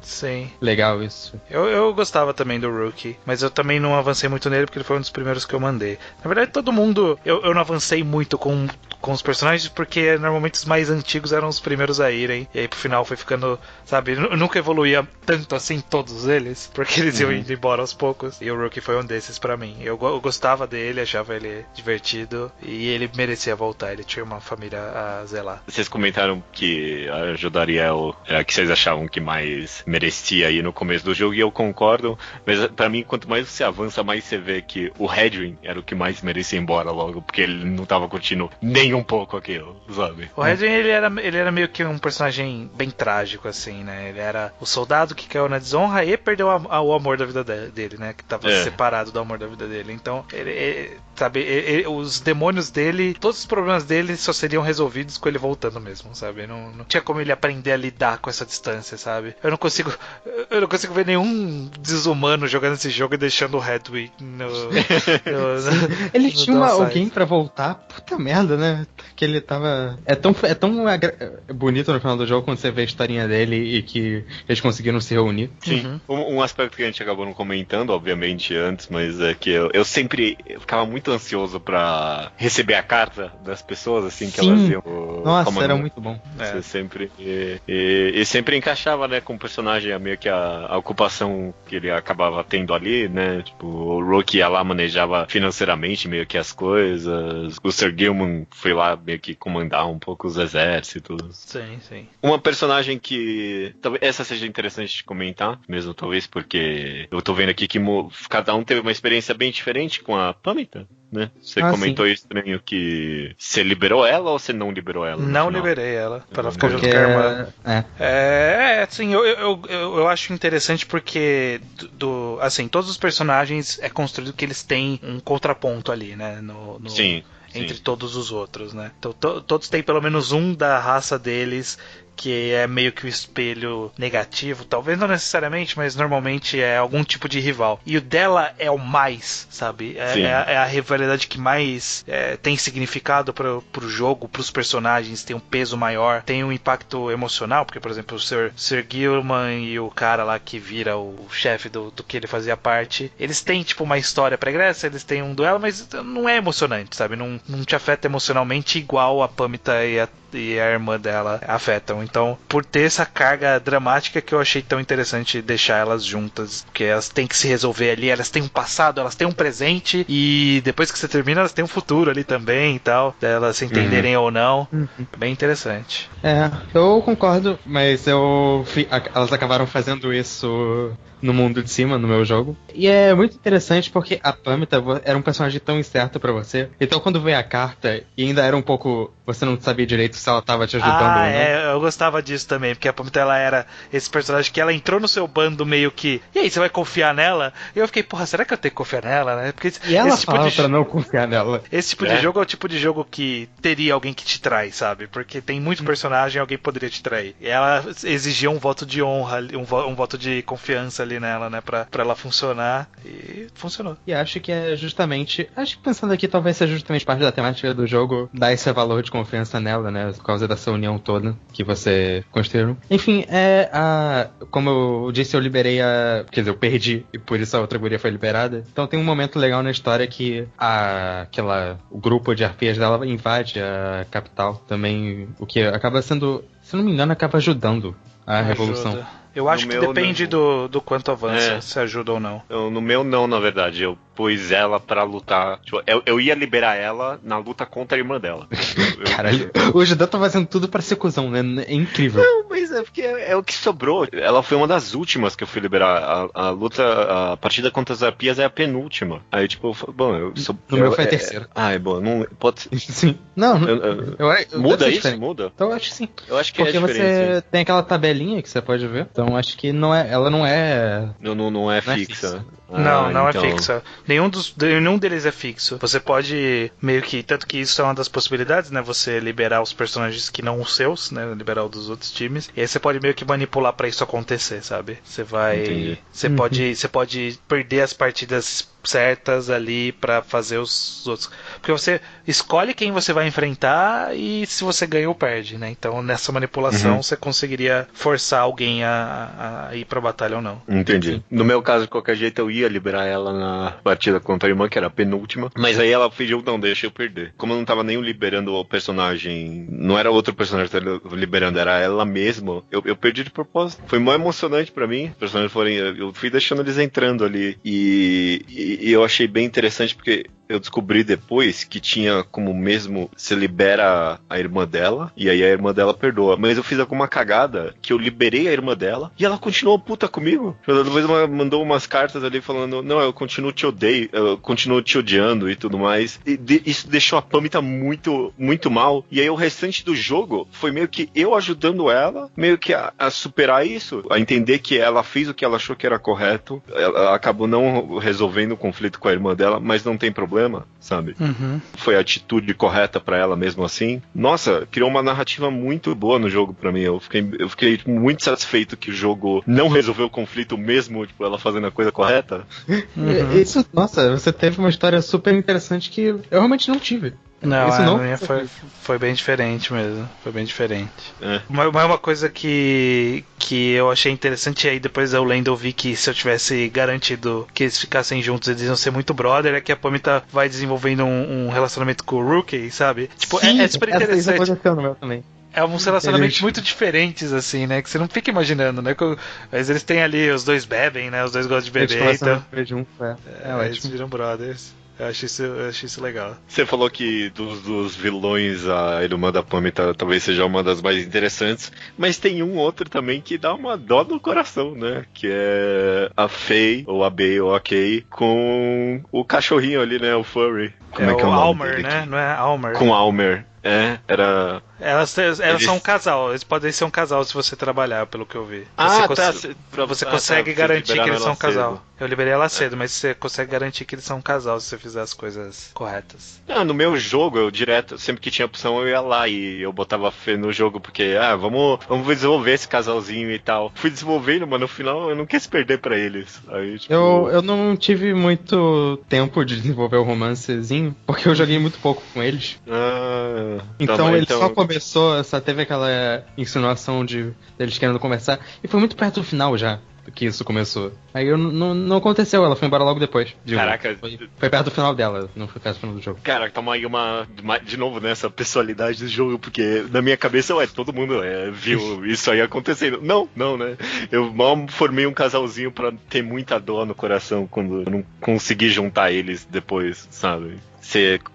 [SPEAKER 3] legal isso.
[SPEAKER 2] Eu gostava também do Rookie, mas eu também não avancei muito nele porque ele foi um dos primeiros que eu mandei. Na verdade, todo mundo... Eu não avancei muito com os personagens porque normalmente os mais antigos eram os primeiros a irem, e aí pro final foi ficando, sabe, eu nunca evoluía tanto assim todos eles, porque eles iam indo embora aos poucos, e o Rookie foi um desses pra mim. Eu gostava dele, achava ele divertido, e ele merecia voltar, ele tinha uma família a zelar.
[SPEAKER 1] Vocês comentaram que a Jodariel era a que vocês achavam que mais merecia ir no começo do jogo, e eu concordo, mas pra mim, quanto mais você avança, mais você vê que o Hedwyn era o que mais merecia ir embora logo, porque ele não tava curtindo nem um pouco aquilo, sabe?
[SPEAKER 2] O Hedwyn, ele era meio que um personagem bem trágico, assim, né? Ele era o soldado que caiu na desonra e perdeu o amor da vida dele, né? Que tava separado do amor da vida dele. Então, sabe, os demônios dele, todos os problemas dele só seriam resolvidos com ele voltando mesmo, sabe? Não tinha como ele aprender a lidar com essa distância, sabe? Eu não consigo ver nenhum desumano jogando esse jogo e deixando o Hedwig
[SPEAKER 3] ele tinha alguém pra voltar, puta merda, né? Que ele tava... É tão bonito no final do jogo quando você vê a historinha dele e que eles conseguiram se reunir.
[SPEAKER 1] Sim. Um aspecto que a gente acabou não comentando, obviamente, antes, mas é que eu sempre ficava muito ansioso pra receber a carta das pessoas, assim, que elas iam...
[SPEAKER 3] Nossa, era muito bom.
[SPEAKER 1] Você sempre... E sempre encaixava, né, com o personagem, meio que a ocupação que ele acabava tendo ali, né? Tipo, o Rookie ia lá, manejava financeiramente meio que as coisas. O Sir Gilman foi lá meio que comandar um pouco os exércitos.
[SPEAKER 2] Sim.
[SPEAKER 1] Uma personagem que... talvez essa seja interessante de comentar, mesmo talvez porque eu tô vendo aqui que cada um teve uma experiência bem diferente com a Pamita, né? Você comentou estranho que você liberou ela ou você não liberou ela?
[SPEAKER 2] Não liberei ela, pra ela ficar junto com a irmã. Assim, eu acho interessante porque assim, todos os personagens é construído que eles têm um contraponto ali, né?
[SPEAKER 1] Sim.
[SPEAKER 2] entre todos os outros, né? Então todos têm pelo menos um da raça deles que é meio que o espelho negativo, talvez não necessariamente, mas normalmente é algum tipo de rival. E o dela é o mais, sabe? É a rivalidade que mais tem significado pro jogo, pros personagens, tem um peso maior, tem um impacto emocional, porque, por exemplo, o Sir Gilman e o cara lá que vira o chefe do que ele fazia parte, eles têm, tipo, uma história pregressa, eles têm um duelo, mas não é emocionante, sabe? Não te afeta emocionalmente igual a Pamita e a irmã dela afetam. Então, por ter essa carga dramática que eu achei tão interessante deixar elas juntas, porque elas têm que se resolver ali, elas têm um passado, elas têm um presente, e depois que você termina, elas têm um futuro ali também e tal, delas se entenderem ou não. Bem interessante.
[SPEAKER 3] Eu concordo, mas elas acabaram fazendo isso no mundo de cima, no meu jogo. E é muito interessante porque a Pamita era um personagem tão incerto pra você. Então quando veio a carta, e ainda era um pouco... Você não sabia direito se ela tava te ajudando ou não.
[SPEAKER 2] Eu gostava disso também, porque a Pamita, ela era esse personagem que ela entrou no seu bando meio que... E aí, você vai confiar nela? E eu fiquei, porra, será que eu tenho que confiar nela, né? Porque
[SPEAKER 3] e ela falava pra não confiar nela.
[SPEAKER 2] Esse tipo de jogo é o tipo de jogo que teria alguém que te trai, sabe? Porque tem muito personagem e alguém poderia te trair. E ela exigia um voto de honra, um voto de confiança ali nela, né? Pra ela funcionar. E funcionou.
[SPEAKER 3] E acho que é justamente... Acho que pensando aqui, talvez seja justamente parte da temática do jogo, dar esse valor de confiança nela, né? Por causa dessa união toda que você construiu. Enfim, como eu disse, eu liberei quer dizer, eu perdi, e por isso a outra guria foi liberada. Então tem um momento legal na história que o grupo de arpias dela invade a capital também, o que acaba sendo, se não me engano, acaba ajudando a revolução.
[SPEAKER 2] Eu acho que depende do quanto avança, se ajuda ou não.
[SPEAKER 1] No meu não, na verdade. Eu pus ela pra lutar. Tipo, eu ia liberar ela na luta contra a irmã dela.
[SPEAKER 3] Caralho, o Judeu tá fazendo tudo pra ser cuzão, né? É incrível.
[SPEAKER 1] Não, mas é porque é o que sobrou. Ela foi uma das últimas que eu fui liberar. A luta, a partida contra as arpias é a penúltima. Aí, tipo, bom,
[SPEAKER 3] no meu foi a terceira.
[SPEAKER 1] É bom, não pode ser.
[SPEAKER 3] Sim. Não,
[SPEAKER 1] muda isso? Muda?
[SPEAKER 3] Então eu acho que sim.
[SPEAKER 1] Eu acho que
[SPEAKER 3] porque você tem aquela tabelinha que você pode ver. Então acho que ela não é.
[SPEAKER 1] Não é fixa.
[SPEAKER 2] Não é fixa. Nenhum deles é fixo. Você pode meio que... Tanto que isso é uma das possibilidades, né? Você liberar os personagens que não os seus, né? Liberar os dos outros times. E aí você pode meio que manipular pra isso acontecer, sabe? Você vai... Você pode perder as partidas certas ali pra fazer os outros. Porque você escolhe quem você vai enfrentar e se você ganha ou perde, né? Então nessa manipulação você conseguiria forçar alguém a ir pra batalha ou não.
[SPEAKER 1] Entendi. No meu caso, de qualquer jeito, eu ia liberar ela na partida contra a irmã, que era a penúltima. Mas aí ela pediu, não, deixa eu perder. Como eu não tava nem liberando o personagem, não era outro personagem que eu tava liberando, era ela mesma, eu perdi de propósito. Foi mó emocionante pra mim. Os personagens eu fui deixando eles entrando ali. E eu achei bem interessante porque eu descobri depois que tinha como mesmo se libera a irmã dela e aí a irmã dela perdoa. Mas eu fiz alguma cagada que eu liberei a irmã dela e ela continuou puta comigo. Depois ela mandou umas cartas ali falando, não, eu continuo te odeio, eu continuo te odiando e tudo mais. E isso deixou a Pamita muito, muito mal. E aí o restante do jogo foi meio que eu ajudando ela, meio que a superar isso, a entender que ela fez o que ela achou que era correto. Ela acabou não resolvendo o conflito com a irmã dela, mas não tem problema, sabe? Foi a atitude correta pra ela mesmo assim. Nossa, criou uma narrativa muito boa no jogo pra mim. Eu fiquei muito satisfeito que o jogo não resolveu o conflito mesmo, tipo, ela fazendo a coisa correta.
[SPEAKER 3] Isso, nossa, você teve uma história super interessante que eu realmente não tive.
[SPEAKER 2] Não, a minha foi bem diferente mesmo. Foi bem diferente. Mas uma coisa que eu achei interessante, e aí depois eu lendo eu vi que se eu tivesse garantido que eles ficassem juntos, eles iam ser muito brother, é que a Pamita vai desenvolvendo um relacionamento com o Rookie, sabe? Tipo,
[SPEAKER 3] sim,
[SPEAKER 2] é super interessante.
[SPEAKER 3] Isso aconteceu no meu também.
[SPEAKER 2] É uns relacionamentos muito diferentes, assim, né? Que você não fica imaginando, né? Mas eles têm ali, os dois bebem, né? Os dois gostam de beber, então... Eles viram brothers. Eu acho isso legal.
[SPEAKER 1] Você falou que dos vilões, a irmã da Pamita talvez seja uma das mais interessantes, mas tem um outro também que dá uma dó no coração, né? Que é a Faye, ou a B, ou a Kay, com o cachorrinho ali, né? O Furry.
[SPEAKER 2] Como é que é o Almer, né? Não é Almer.
[SPEAKER 1] Com Almer. Era...
[SPEAKER 2] Elas são um casal, eles podem ser um casal se você trabalhar, pelo que eu vi. Você consegue garantir que eles são um casal. Eu liberei ela cedo, mas você consegue garantir que eles são um casal se você fizer as coisas corretas.
[SPEAKER 1] No meu jogo, eu direto, sempre que tinha opção, eu ia lá e eu botava fé no jogo, porque, vamos desenvolver esse casalzinho e tal. Fui desenvolvendo, mas no final eu não quis perder pra eles. Aí, tipo...
[SPEAKER 3] eu não tive muito tempo de desenvolver o romancezinho, porque eu joguei muito pouco com eles. Então ele só começou, só teve aquela insinuação de eles querendo conversar, e foi muito perto do final já que isso começou. Aí não aconteceu, ela foi embora logo depois.
[SPEAKER 1] Caraca.
[SPEAKER 3] Foi perto do final dela, não foi perto do final do jogo.
[SPEAKER 1] Cara, toma aí de novo nessa pessoalidade do jogo, porque na minha cabeça, todo mundo viu isso aí acontecendo. Não, né? Eu mal formei um casalzinho pra ter muita dor no coração quando eu não consegui juntar eles depois, sabe?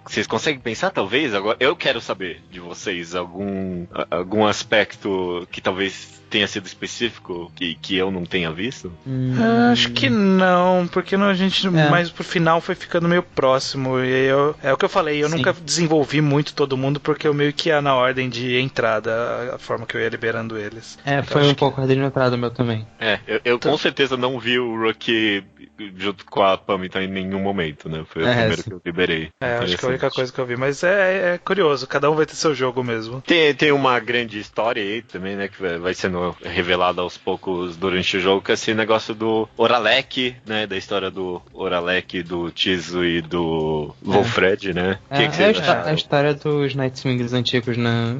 [SPEAKER 1] Vocês conseguem pensar, talvez? Agora, eu quero saber de vocês algum aspecto que talvez tenha sido específico que eu não tenha visto?
[SPEAKER 2] Acho que não, porque a gente mais pro final foi ficando meio próximo. E é o que eu falei, eu nunca desenvolvi muito todo mundo, porque eu meio que ia na ordem de entrada, a forma que eu ia liberando eles.
[SPEAKER 3] Foi um pouco a ordem de entrada meu também.
[SPEAKER 1] Eu com certeza não vi o Rookie junto com a Pamita em nenhum momento, né? Foi o primeiro que eu liberei.
[SPEAKER 2] Acho que é a única coisa que eu vi, mas é curioso, cada um vai ter seu jogo mesmo.
[SPEAKER 1] Tem uma grande história aí também, né, que vai sendo revelada aos poucos durante o jogo, que é esse negócio do Oralek, né, da história do Oralek, do Tiso e do Wolfred, né?
[SPEAKER 3] A história dos Nightwings antigos, né?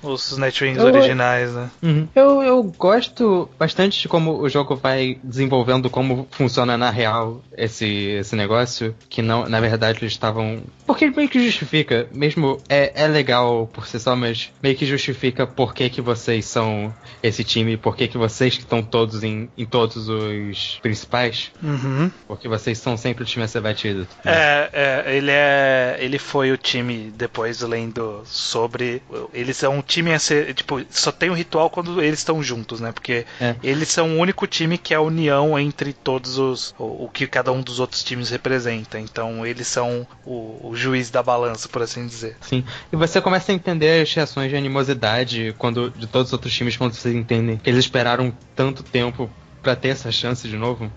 [SPEAKER 2] Os Nightwings originais, né?
[SPEAKER 3] Eu gosto bastante de como o jogo vai desenvolvendo como funciona na real esse negócio, que não, na verdade eles estavam... Porque meio que justifica, mesmo é legal por si só, mas meio que justifica por que vocês são esse time, por que vocês que estão todos em todos os principais, porque vocês são sempre o time a ser batido.
[SPEAKER 2] Ele foi o time, depois lendo sobre, eles são um time a ser, tipo, só tem um ritual quando eles estão juntos, né, porque eles são o único time que é a união entre todos o que cada um dos outros times representa, então eles são o juiz da balança, por assim dizer.
[SPEAKER 3] Sim, e você começa a entender as reações de animosidade de todos os outros times, quando vocês entendem que eles esperaram tanto tempo pra ter essa chance de novo.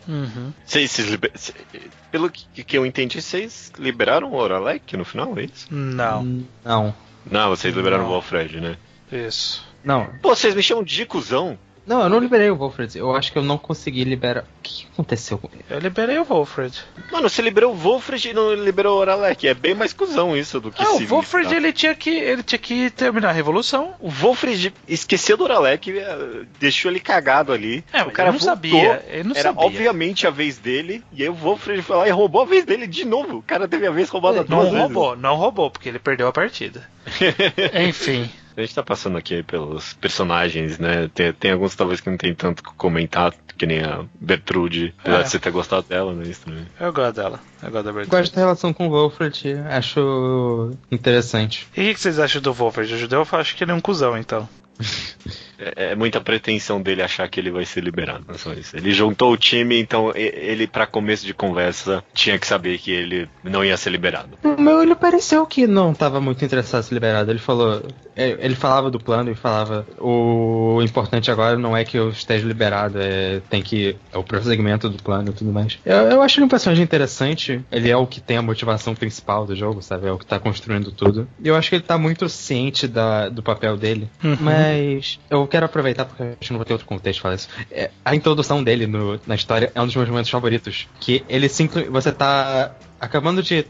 [SPEAKER 1] Pelo que eu entendi, vocês liberaram o Oralek no final, é isso?
[SPEAKER 2] Não.
[SPEAKER 1] Não, vocês liberaram o Wolfred, né?
[SPEAKER 2] Isso.
[SPEAKER 3] Não.
[SPEAKER 1] Pô, vocês me chamam de cuzão?
[SPEAKER 3] Não, eu não liberei o Wolfred. Eu acho que eu não consegui liberar. O que aconteceu com ele?
[SPEAKER 2] Eu liberei o Wolfred.
[SPEAKER 1] Mano, você liberou o Wolfred e não liberou o Oralek. É bem mais cuzão isso do que
[SPEAKER 2] o Wolfred ele tinha que terminar a revolução.
[SPEAKER 1] O Wolfred esqueceu do Oralek, deixou ele cagado ali.
[SPEAKER 2] O cara não sabia.
[SPEAKER 1] Era obviamente a vez dele. E aí o Wolfred foi lá e roubou a vez dele de novo. O cara teve a vez roubada duas vezes.
[SPEAKER 2] Não roubou, porque ele perdeu a partida. Enfim.
[SPEAKER 1] A gente tá passando aqui pelos personagens, né? Tem alguns talvez que não tem tanto que comentar, que nem a Bertrude. Apesar de você ter gostado dela, né? Isso também.
[SPEAKER 2] Eu gosto dela. Eu gosto da Bertrude.
[SPEAKER 3] Gosto da relação com o Wolfred, acho interessante.
[SPEAKER 2] E o que vocês acham do Wolfred? O judeu eu acho que ele é um cuzão, então.
[SPEAKER 1] É muita pretensão dele achar que ele vai ser liberado. Não é só isso. Ele juntou o time, então ele, pra começo de conversa, tinha que saber que ele não ia ser liberado.
[SPEAKER 3] O meu, ele pareceu que não estava muito interessado em ser liberado. Ele falou. Ele falava do plano e falava: o importante agora não é que eu esteja liberado, é o prosseguimento do plano e tudo mais. Eu acho ele um personagem interessante. Ele é o que tem a motivação principal do jogo, sabe? É o que tá construindo tudo. E eu acho que ele tá muito ciente do papel dele. Mas eu quero aproveitar, porque acho que não vou ter outro contexto falar isso. A introdução dele na história é um dos meus momentos favoritos. Que ele você tá acabando de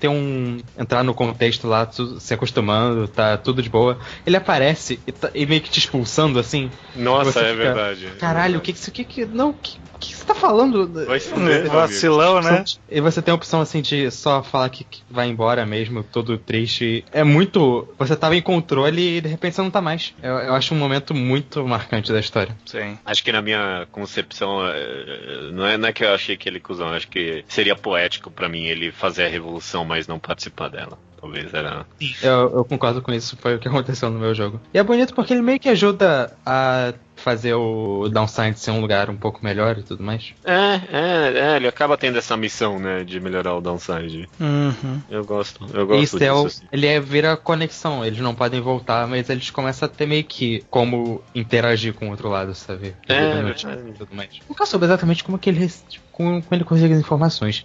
[SPEAKER 3] entrar no contexto lá, se acostumando, tá tudo de boa. Ele aparece e meio que te expulsando assim.
[SPEAKER 1] Nossa, é verdade.
[SPEAKER 3] Caralho, o que você tá falando?
[SPEAKER 1] Vai fuder,
[SPEAKER 2] vacilão, né?
[SPEAKER 3] E você tem a opção assim de só falar que vai embora mesmo, todo triste. É muito. Você tava em controle e de repente você não tá mais. Eu acho um momento muito marcante da história.
[SPEAKER 2] Sim.
[SPEAKER 1] Acho que na minha concepção, não é que eu achei que ele cuzão, acho que seria poético pra mim ele fazer a revolução, mas não participar dela. Talvez era...
[SPEAKER 3] Eu concordo com isso, foi o que aconteceu no meu jogo. E é bonito porque ele meio que ajuda a fazer o Downside ser um lugar um pouco melhor e tudo mais.
[SPEAKER 1] Ele acaba tendo essa missão, né, de melhorar o Downside. Eu gosto
[SPEAKER 3] Isso
[SPEAKER 1] disso. Assim.
[SPEAKER 3] Ele vira conexão, eles não podem voltar, mas eles começam a ter meio que como interagir com o outro lado, sabe? Tudo mais. Nunca soube exatamente como que ele consegue as informações.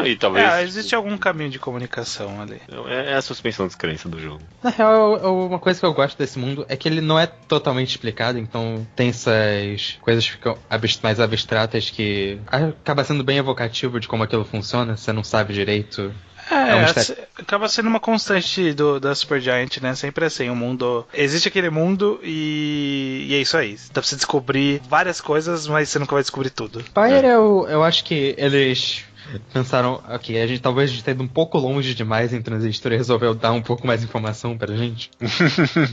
[SPEAKER 1] E talvez...
[SPEAKER 2] existe algum caminho de comunicação ali.
[SPEAKER 1] É a suspensão de descrença do jogo.
[SPEAKER 3] Na real, uma coisa que eu gosto desse mundo é que ele não é totalmente explicado, então tem essas coisas que ficam mais abstratas que acaba sendo bem evocativo de como aquilo funciona, você não sabe direito.
[SPEAKER 2] Acaba sendo uma constante da Supergiant, né? Sempre assim, o mundo... Existe aquele mundo e é isso aí. Dá pra você descobrir várias coisas, mas você nunca vai descobrir tudo.
[SPEAKER 3] Pyre, eu acho que eles pensaram, ok, a gente talvez esteja um pouco longe demais em Transistor e resolveu dar um pouco mais informação pra gente.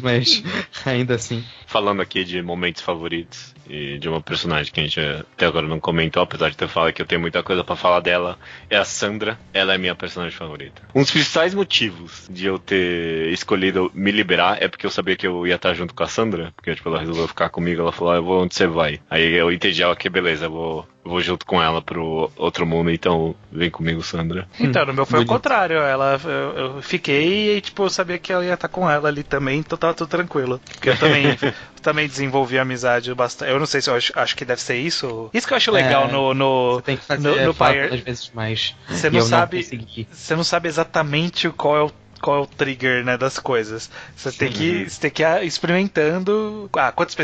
[SPEAKER 3] Mas, ainda assim.
[SPEAKER 1] Falando aqui de momentos favoritos e de uma personagem que a gente até agora não comentou, apesar de ter falado que eu tenho muita coisa pra falar dela, é a Sandra. Ela é minha personagem favorita. Um dos principais motivos de eu ter escolhido me liberar é porque eu sabia que eu ia estar junto com a Sandra, porque tipo, ela resolveu ficar comigo, ela falou, eu vou onde você vai. Aí eu entendi, que beleza, eu vou junto com ela pro outro mundo, então vem comigo, Sandra.
[SPEAKER 2] Então, no meu foi o contrário, eu fiquei e tipo, eu sabia que eu ia estar com ela ali também, então tava tudo tranquilo. Porque eu também desenvolvi amizade bastante. Eu não sei se eu acho que deve ser isso. Isso que eu acho legal
[SPEAKER 3] você tem que fazer
[SPEAKER 2] no Pyre.
[SPEAKER 3] Às vezes mais.
[SPEAKER 2] Você não sabe exatamente qual é o trigger, né, das coisas. Você tem que ir experimentando. Quantas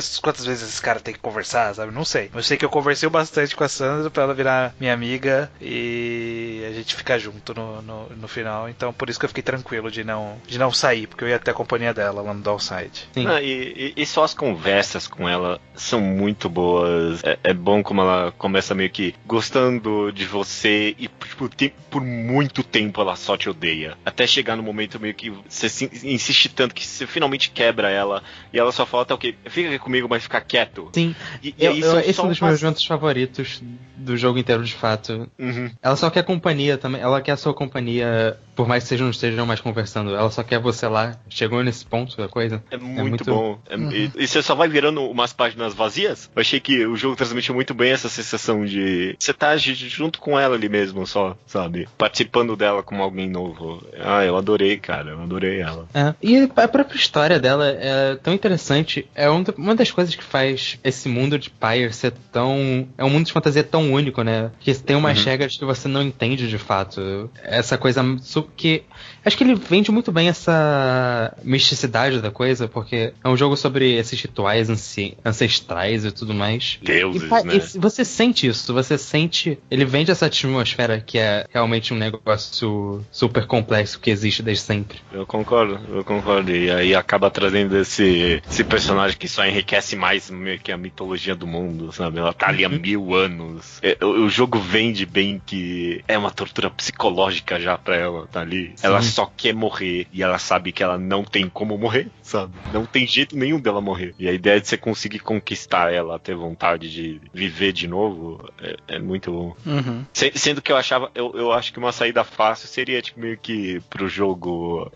[SPEAKER 2] vezes esse cara tem que conversar, sabe? Não sei. Eu sei que eu conversei bastante com a Sandra pra ela virar minha amiga e a gente ficar junto no final. Então por isso que eu fiquei tranquilo de não sair, porque eu ia ter a companhia dela lá no Downside.
[SPEAKER 1] E só as conversas com ela são muito boas. É bom como ela começa meio que gostando de você e tipo, por muito tempo ela só te odeia. Até chegar no momento meio que você insiste tanto que você finalmente quebra ela e ela só fala, tá ok, fica aqui comigo, mas fica quieto.
[SPEAKER 3] Sim, esse é um dos meus momentos favoritos do jogo inteiro, de fato. Ela só quer companhia também, ela quer a sua companhia, por mais que vocês não estejam mais conversando, ela só quer você lá. Chegou nesse ponto da coisa.
[SPEAKER 1] É muito bom. E você só vai virando umas páginas vazias. Eu achei que o jogo transmitiu muito bem essa sensação de você tá junto com ela ali mesmo, só, sabe? Participando dela como alguém novo. Eu adorei, cara, eu adorei ela.
[SPEAKER 3] E a própria história dela é tão interessante. É uma das coisas que faz esse mundo de Pyre ser tão... É um mundo de fantasia tão único, né? Que tem umas regras que você não entende de fato. Essa coisa que... Acho que ele vende muito bem essa misticidade da coisa, porque é um jogo sobre esses rituais ancestrais e tudo mais.
[SPEAKER 1] Deuses, né?
[SPEAKER 3] E você sente isso, ele vende essa atmosfera que é realmente um negócio super complexo que existe desde sempre.
[SPEAKER 1] Eu concordo. E aí acaba trazendo esse personagem que só enriquece mais meio que a mitologia do mundo, sabe? Ela tá ali há 1000 anos. O jogo vende bem que é uma tortura psicológica já pra ela, tá ali. Sim. Ela só quer morrer e ela sabe que ela não tem como morrer, sabe? Não tem jeito nenhum dela morrer. E a ideia de você conseguir conquistar ela, ter vontade de viver de novo, é muito bom. Sendo que eu acho que uma saída fácil seria tipo meio que pro jogo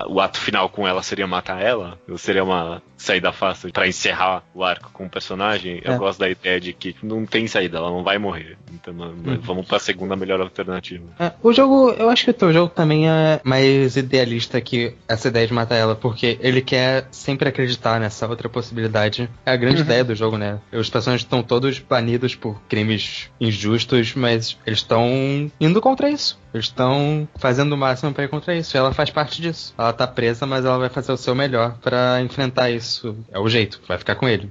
[SPEAKER 1] o ato final com ela seria matar ela, ou seria uma saída fácil pra encerrar o arco com o personagem. Eu gosto da ideia de que não tem saída, ela não vai morrer. Então vamos pra segunda melhor alternativa.
[SPEAKER 3] O jogo, eu acho que o teu jogo também é mais idealista que essa ideia de matar ela, porque ele quer sempre acreditar nessa outra possibilidade. É a grande ideia do jogo, né? Os personagens estão todos banidos por crimes injustos, mas eles estão indo contra isso. Eles estão fazendo o máximo pra ir contra isso. E ela faz parte disso. Ela tá presa, mas ela vai fazer o seu melhor pra enfrentar isso. É o jeito. Vai ficar com ele.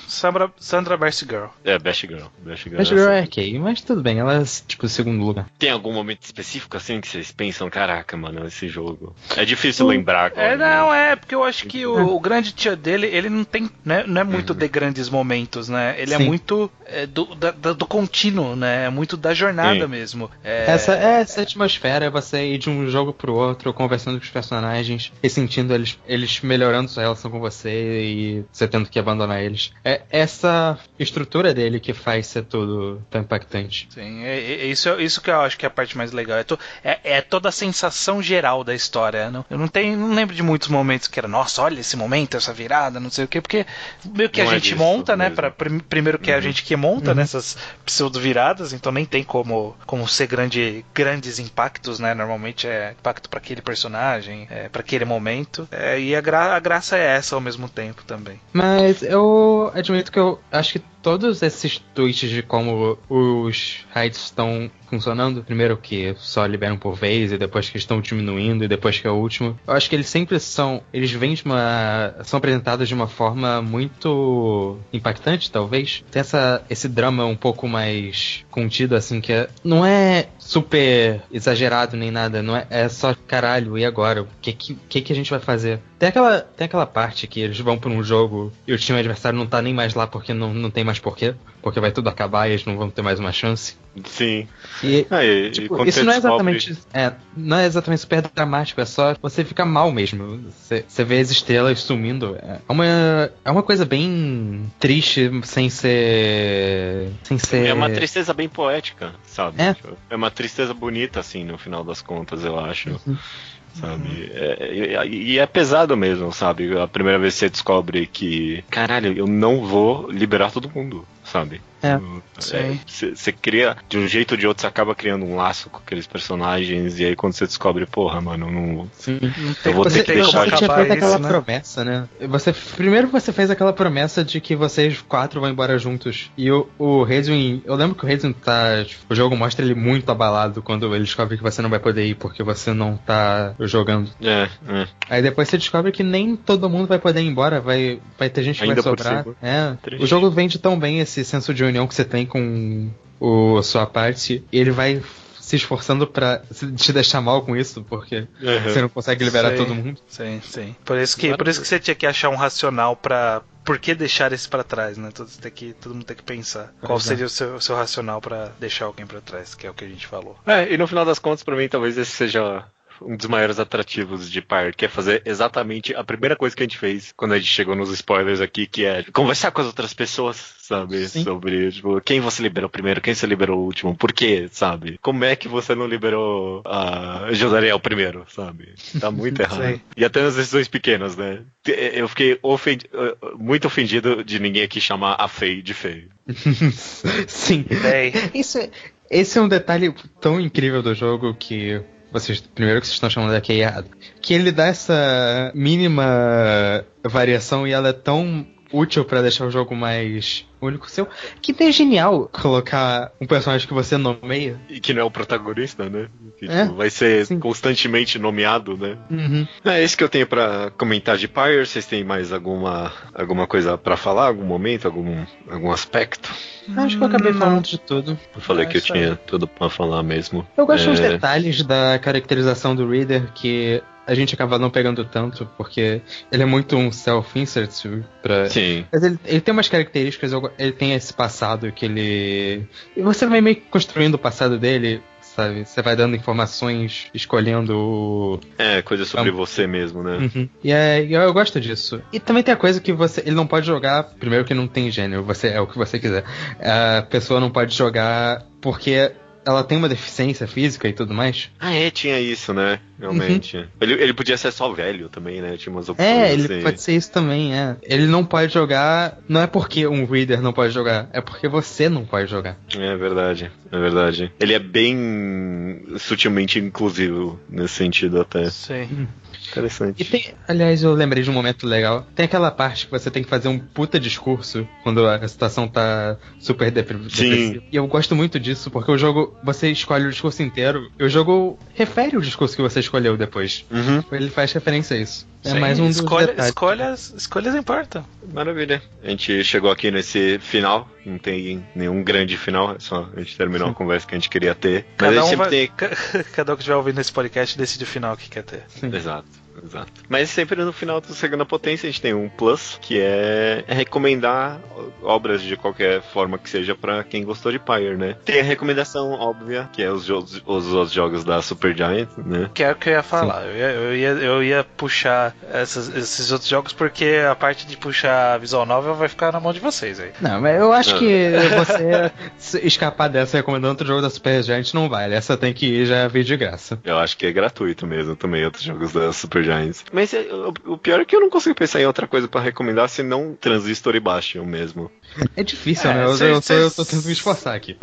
[SPEAKER 2] Sandra Best Girl.
[SPEAKER 1] Best Girl.
[SPEAKER 3] Best Girl é ok, mas tudo bem. Ela é tipo o segundo lugar.
[SPEAKER 1] Tem algum momento específico assim que vocês pensam, caraca, mano, esse jogo? É difícil lembrar agora.
[SPEAKER 2] Porque eu acho que o grande tia dele, ele não tem, né, não é muito de grandes momentos, né? Ele é muito do contínuo, né? É muito da jornada mesmo.
[SPEAKER 3] Essa atmosfera, você ir de um jogo pro outro, conversando com os personagens e sentindo eles melhorando sua relação com você e você tendo que abandonar eles. É essa estrutura dele que faz ser tudo tão impactante.
[SPEAKER 2] Sim, isso que eu acho que é a parte mais legal. É toda a sensação geral da história. Eu não lembro de muitos momentos que era, nossa, olha esse momento, essa virada, não sei o quê, porque meio que a gente monta, né? Primeiro que é a gente que monta nessas pseudo-viradas, então nem tem como ser grandes impactos, né? Normalmente é impacto para aquele personagem, para aquele momento. E a graça é essa ao mesmo tempo também.
[SPEAKER 3] Mas eu admito que eu acho que todos esses tweets de como os raids estão funcionando, primeiro que só liberam por vez, e depois que estão diminuindo, e depois que é o último, eu acho que eles sempre são apresentados de uma forma muito impactante, talvez. Tem esse drama um pouco mais contido, assim, que não é super exagerado nem nada, não é só caralho, e agora? O que a gente vai fazer? Tem aquela parte que eles vão pra um jogo e o time adversário não tá nem mais lá porque não tem mais porquê, porque vai tudo acabar e eles não vão ter mais uma chance.
[SPEAKER 1] Sim.
[SPEAKER 3] Isso não é exatamente super dramático, é só você ficar mal mesmo. Você vê as estrelas sumindo. É uma coisa bem triste sem ser.
[SPEAKER 1] É uma tristeza bem poética, sabe? É uma tristeza bonita, assim, no final das contas, eu acho. Sabe? E é pesado mesmo, sabe? A primeira vez que você descobre que, caralho, eu não vou liberar todo mundo, sabe? Você cria, de um jeito ou de outro, você acaba criando um laço com aqueles personagens, e aí quando você descobre, porra, mano, não eu vou ter que deixar
[SPEAKER 3] de tinha feito aquela promessa, né? Primeiro você fez aquela promessa de que vocês 4 vão embora juntos. E o Redwin, eu lembro que o Redwin o jogo mostra ele muito abalado quando ele descobre que você não vai poder ir porque você não tá jogando. Aí depois você descobre que nem todo mundo vai poder ir embora, vai ter gente que
[SPEAKER 1] ainda
[SPEAKER 3] vai sobrar. O jogo vende tão bem esse senso de união que você tem com a sua parte, e ele vai se esforçando pra te deixar mal com isso, porque você não consegue liberar todo mundo.
[SPEAKER 2] Sim. Por isso que você tinha que achar um racional pra... Por que deixar esse pra trás, né? Todo mundo tem que pensar. Qual seria o seu racional pra deixar alguém pra trás, que é o que a gente falou.
[SPEAKER 1] E no final das contas, pra mim, talvez esse seja um dos maiores atrativos de Pyre, que é fazer exatamente a primeira coisa que a gente fez quando a gente chegou nos spoilers aqui, que é conversar com as outras pessoas, sabe? Sim. Sobre, tipo, quem você liberou primeiro, quem você liberou o último, por quê, sabe? Como é que você não liberou a Josariel primeiro, sabe? Tá muito errado. Sim. E até nas decisões pequenas, né? Eu fiquei muito ofendido de ninguém aqui chamar a Faye de Faye.
[SPEAKER 3] Sim. Esse é um detalhe tão incrível do jogo que... Primeiro que vocês estão chamando daqui errado. Que ele dá essa mínima variação e ela é tão útil pra deixar o jogo mais único seu, que é genial colocar um personagem que você nomeia.
[SPEAKER 1] E que não é o protagonista, né? Que vai ser constantemente nomeado, né? É isso que eu tenho pra comentar de Pyre. Vocês têm mais alguma coisa pra falar? Algum momento? Algum aspecto?
[SPEAKER 3] Acho que eu acabei falando de tudo.
[SPEAKER 1] Eu falei que eu tinha tudo pra falar mesmo.
[SPEAKER 3] Eu gosto dos detalhes da caracterização do Reader que a gente acaba não pegando tanto, porque ele é muito um self-insert
[SPEAKER 1] Sim.
[SPEAKER 3] Mas ele tem umas características, ele tem esse passado que ele... E você vai meio que construindo o passado dele, sabe? Você vai dando informações, escolhendo...
[SPEAKER 1] coisas sobre você mesmo, né?
[SPEAKER 3] E eu gosto disso. E também tem a coisa que ele não pode jogar... Primeiro que não tem gênero, é o que você quiser. A pessoa não pode jogar porque... ela tem uma deficiência física e tudo mais.
[SPEAKER 1] Tinha isso, né? Realmente. Ele podia ser só velho também, né? Tinha umas opções
[SPEAKER 3] ele
[SPEAKER 1] assim.
[SPEAKER 3] Pode ser isso também, Ele não pode jogar, não é porque um reader não pode jogar, é porque você não pode jogar.
[SPEAKER 1] É verdade. Ele é bem sutilmente inclusivo nesse sentido até.
[SPEAKER 2] Sim.
[SPEAKER 1] Interessante.
[SPEAKER 3] E aliás, eu lembrei de um momento legal. Tem aquela parte que você tem que fazer um puta discurso quando a situação tá super depressiva.
[SPEAKER 1] Sim.
[SPEAKER 3] E eu gosto muito disso, porque o jogo, você escolhe o discurso inteiro, e o jogo refere o discurso que você escolheu depois. Ele faz referência a isso. É mais um dos detalhes.
[SPEAKER 2] Escolhas importam.
[SPEAKER 1] Maravilha. A gente chegou aqui nesse final, não tem nenhum grande final, é só a gente terminou a conversa que a gente queria ter. Mas a gente sempre tem...
[SPEAKER 2] Cada um que estiver ouvindo esse podcast decide o final que quer ter.
[SPEAKER 1] Exato. Mas sempre no final do Segunda Potência a gente tem um plus, que é recomendar obras de qualquer forma que seja pra quem gostou de Pyre, né? Tem a recomendação óbvia, que é os outros jogos da Supergiant, né?
[SPEAKER 2] Que é o que eu ia falar. Eu ia puxar esses outros jogos porque a parte de puxar visual novel vai ficar na mão de vocês aí.
[SPEAKER 3] Não, mas eu acho que você escapar dessa recomendando outro jogo da Supergiant não vale. Essa tem que ir já vir de graça.
[SPEAKER 1] Eu acho que é gratuito mesmo também, outros jogos da Supergiant. Mas o pior é que eu não consigo pensar em outra coisa pra recomendar senão Transistor e Bastion mesmo.
[SPEAKER 3] É difícil, né? Eu tô tentando me esforçar aqui.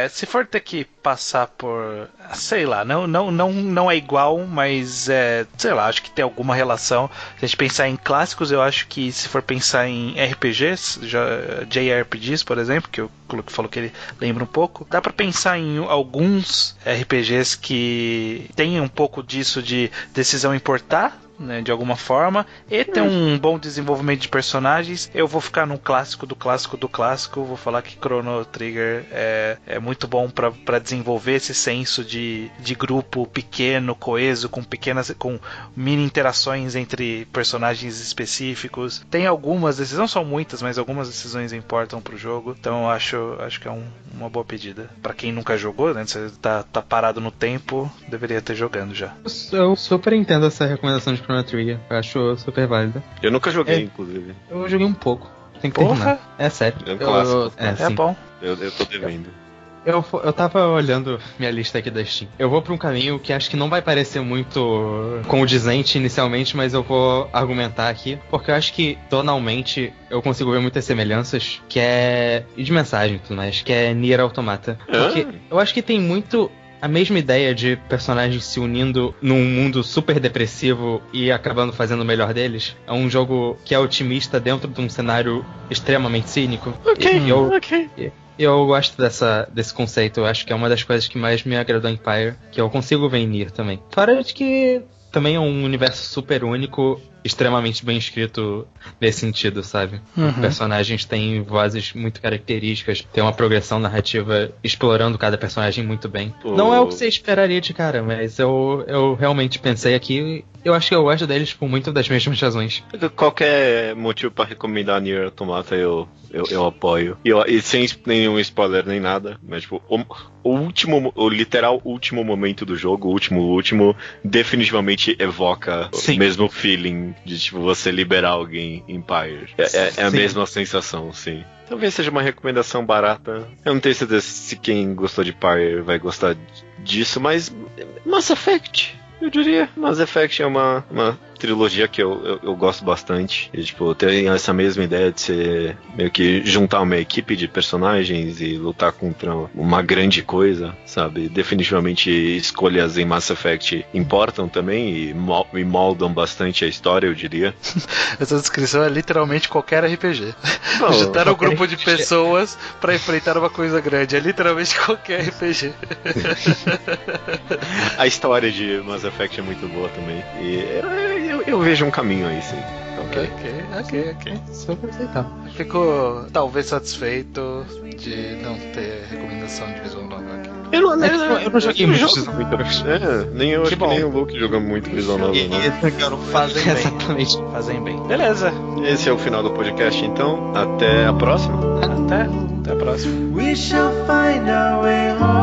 [SPEAKER 2] Se for ter que passar por... Sei lá, não é igual, mas sei lá, acho que tem alguma relação. Se a gente pensar em clássicos, eu acho que se for pensar em RPGs, JRPGs, por exemplo, que o Luke falou que ele lembra um pouco, dá pra pensar em alguns RPGs que tem um pouco disso de decisão importar, né, de alguma forma, e tem um bom desenvolvimento de personagens. Eu vou ficar no clássico do clássico do clássico, vou falar que Chrono Trigger é muito bom pra desenvolver esse senso de grupo pequeno, coeso, com mini interações entre personagens específicos. Tem algumas decisões, não são muitas, mas algumas decisões importam pro jogo, então eu acho que é uma boa pedida. Pra quem nunca jogou, né, você tá parado no tempo, deveria ter jogando já.
[SPEAKER 3] Eu super entendo essa recomendação de Chrono Trigger, eu acho super válida.
[SPEAKER 1] Eu nunca joguei, inclusive.
[SPEAKER 3] Eu joguei um pouco. Tem que terminar. É sério.
[SPEAKER 1] É um clássico.
[SPEAKER 2] É bom.
[SPEAKER 1] Eu tô devendo.
[SPEAKER 3] Eu tava olhando minha lista aqui da Steam. Eu vou pra um caminho que acho que não vai parecer muito condizente inicialmente, mas eu vou argumentar aqui, porque eu acho que tonalmente eu consigo ver muitas semelhanças, e de mensagem e tudo mais, que é Nier Automata. Porque eu acho que tem muito a mesma ideia de personagens se unindo num mundo super depressivo e acabando fazendo o melhor deles. É um jogo que é otimista dentro de um cenário extremamente cínico. Eu gosto desse conceito. Eu acho que é uma das coisas que mais me agradou em Pyre, que eu consigo ver em Nier também. Fora de que também é um universo super único, extremamente bem escrito nesse sentido, sabe? Os personagens têm vozes muito características, tem uma progressão narrativa explorando cada personagem muito bem. Não é o que você esperaria de cara, mas eu realmente pensei aqui, eu acho que eu gosto deles por muito das mesmas razões.
[SPEAKER 1] Qualquer motivo pra recomendar Nier Automata eu apoio. E sem nenhum spoiler nem nada, mas tipo, o literal último momento do jogo, o último, definitivamente evoca o mesmo feeling de tipo você liberar alguém em Pyre. É a mesma sensação, sim. Talvez seja uma recomendação barata. Eu não tenho certeza se quem gostou de Pyre vai gostar disso, mas Mass Effect, eu diria. Mass Effect é uma trilogia que eu gosto bastante. E, tipo, tem essa mesma ideia de ser meio que juntar uma equipe de personagens e lutar contra uma grande coisa, sabe? Definitivamente escolhas em Mass Effect importam também e moldam bastante a história, eu diria.
[SPEAKER 2] Essa descrição é literalmente qualquer RPG. Juntar um grupo de pessoas pra enfrentar uma coisa grande. É literalmente qualquer RPG.
[SPEAKER 1] A história de Mass Effect é muito boa também. E eu vejo um caminho aí, sim.
[SPEAKER 2] Ok. Super aceitável. Fico talvez satisfeito de não ter recomendação de visual novel aqui.
[SPEAKER 3] Eu não joguei muito visual novel.
[SPEAKER 1] Nem eu, acho que nem o Luke joga muito visual novel.
[SPEAKER 2] Fazem bem. Beleza.
[SPEAKER 1] Esse é o final do podcast, então. Até a próxima.
[SPEAKER 2] Até a próxima.
[SPEAKER 4] We shall find our way home.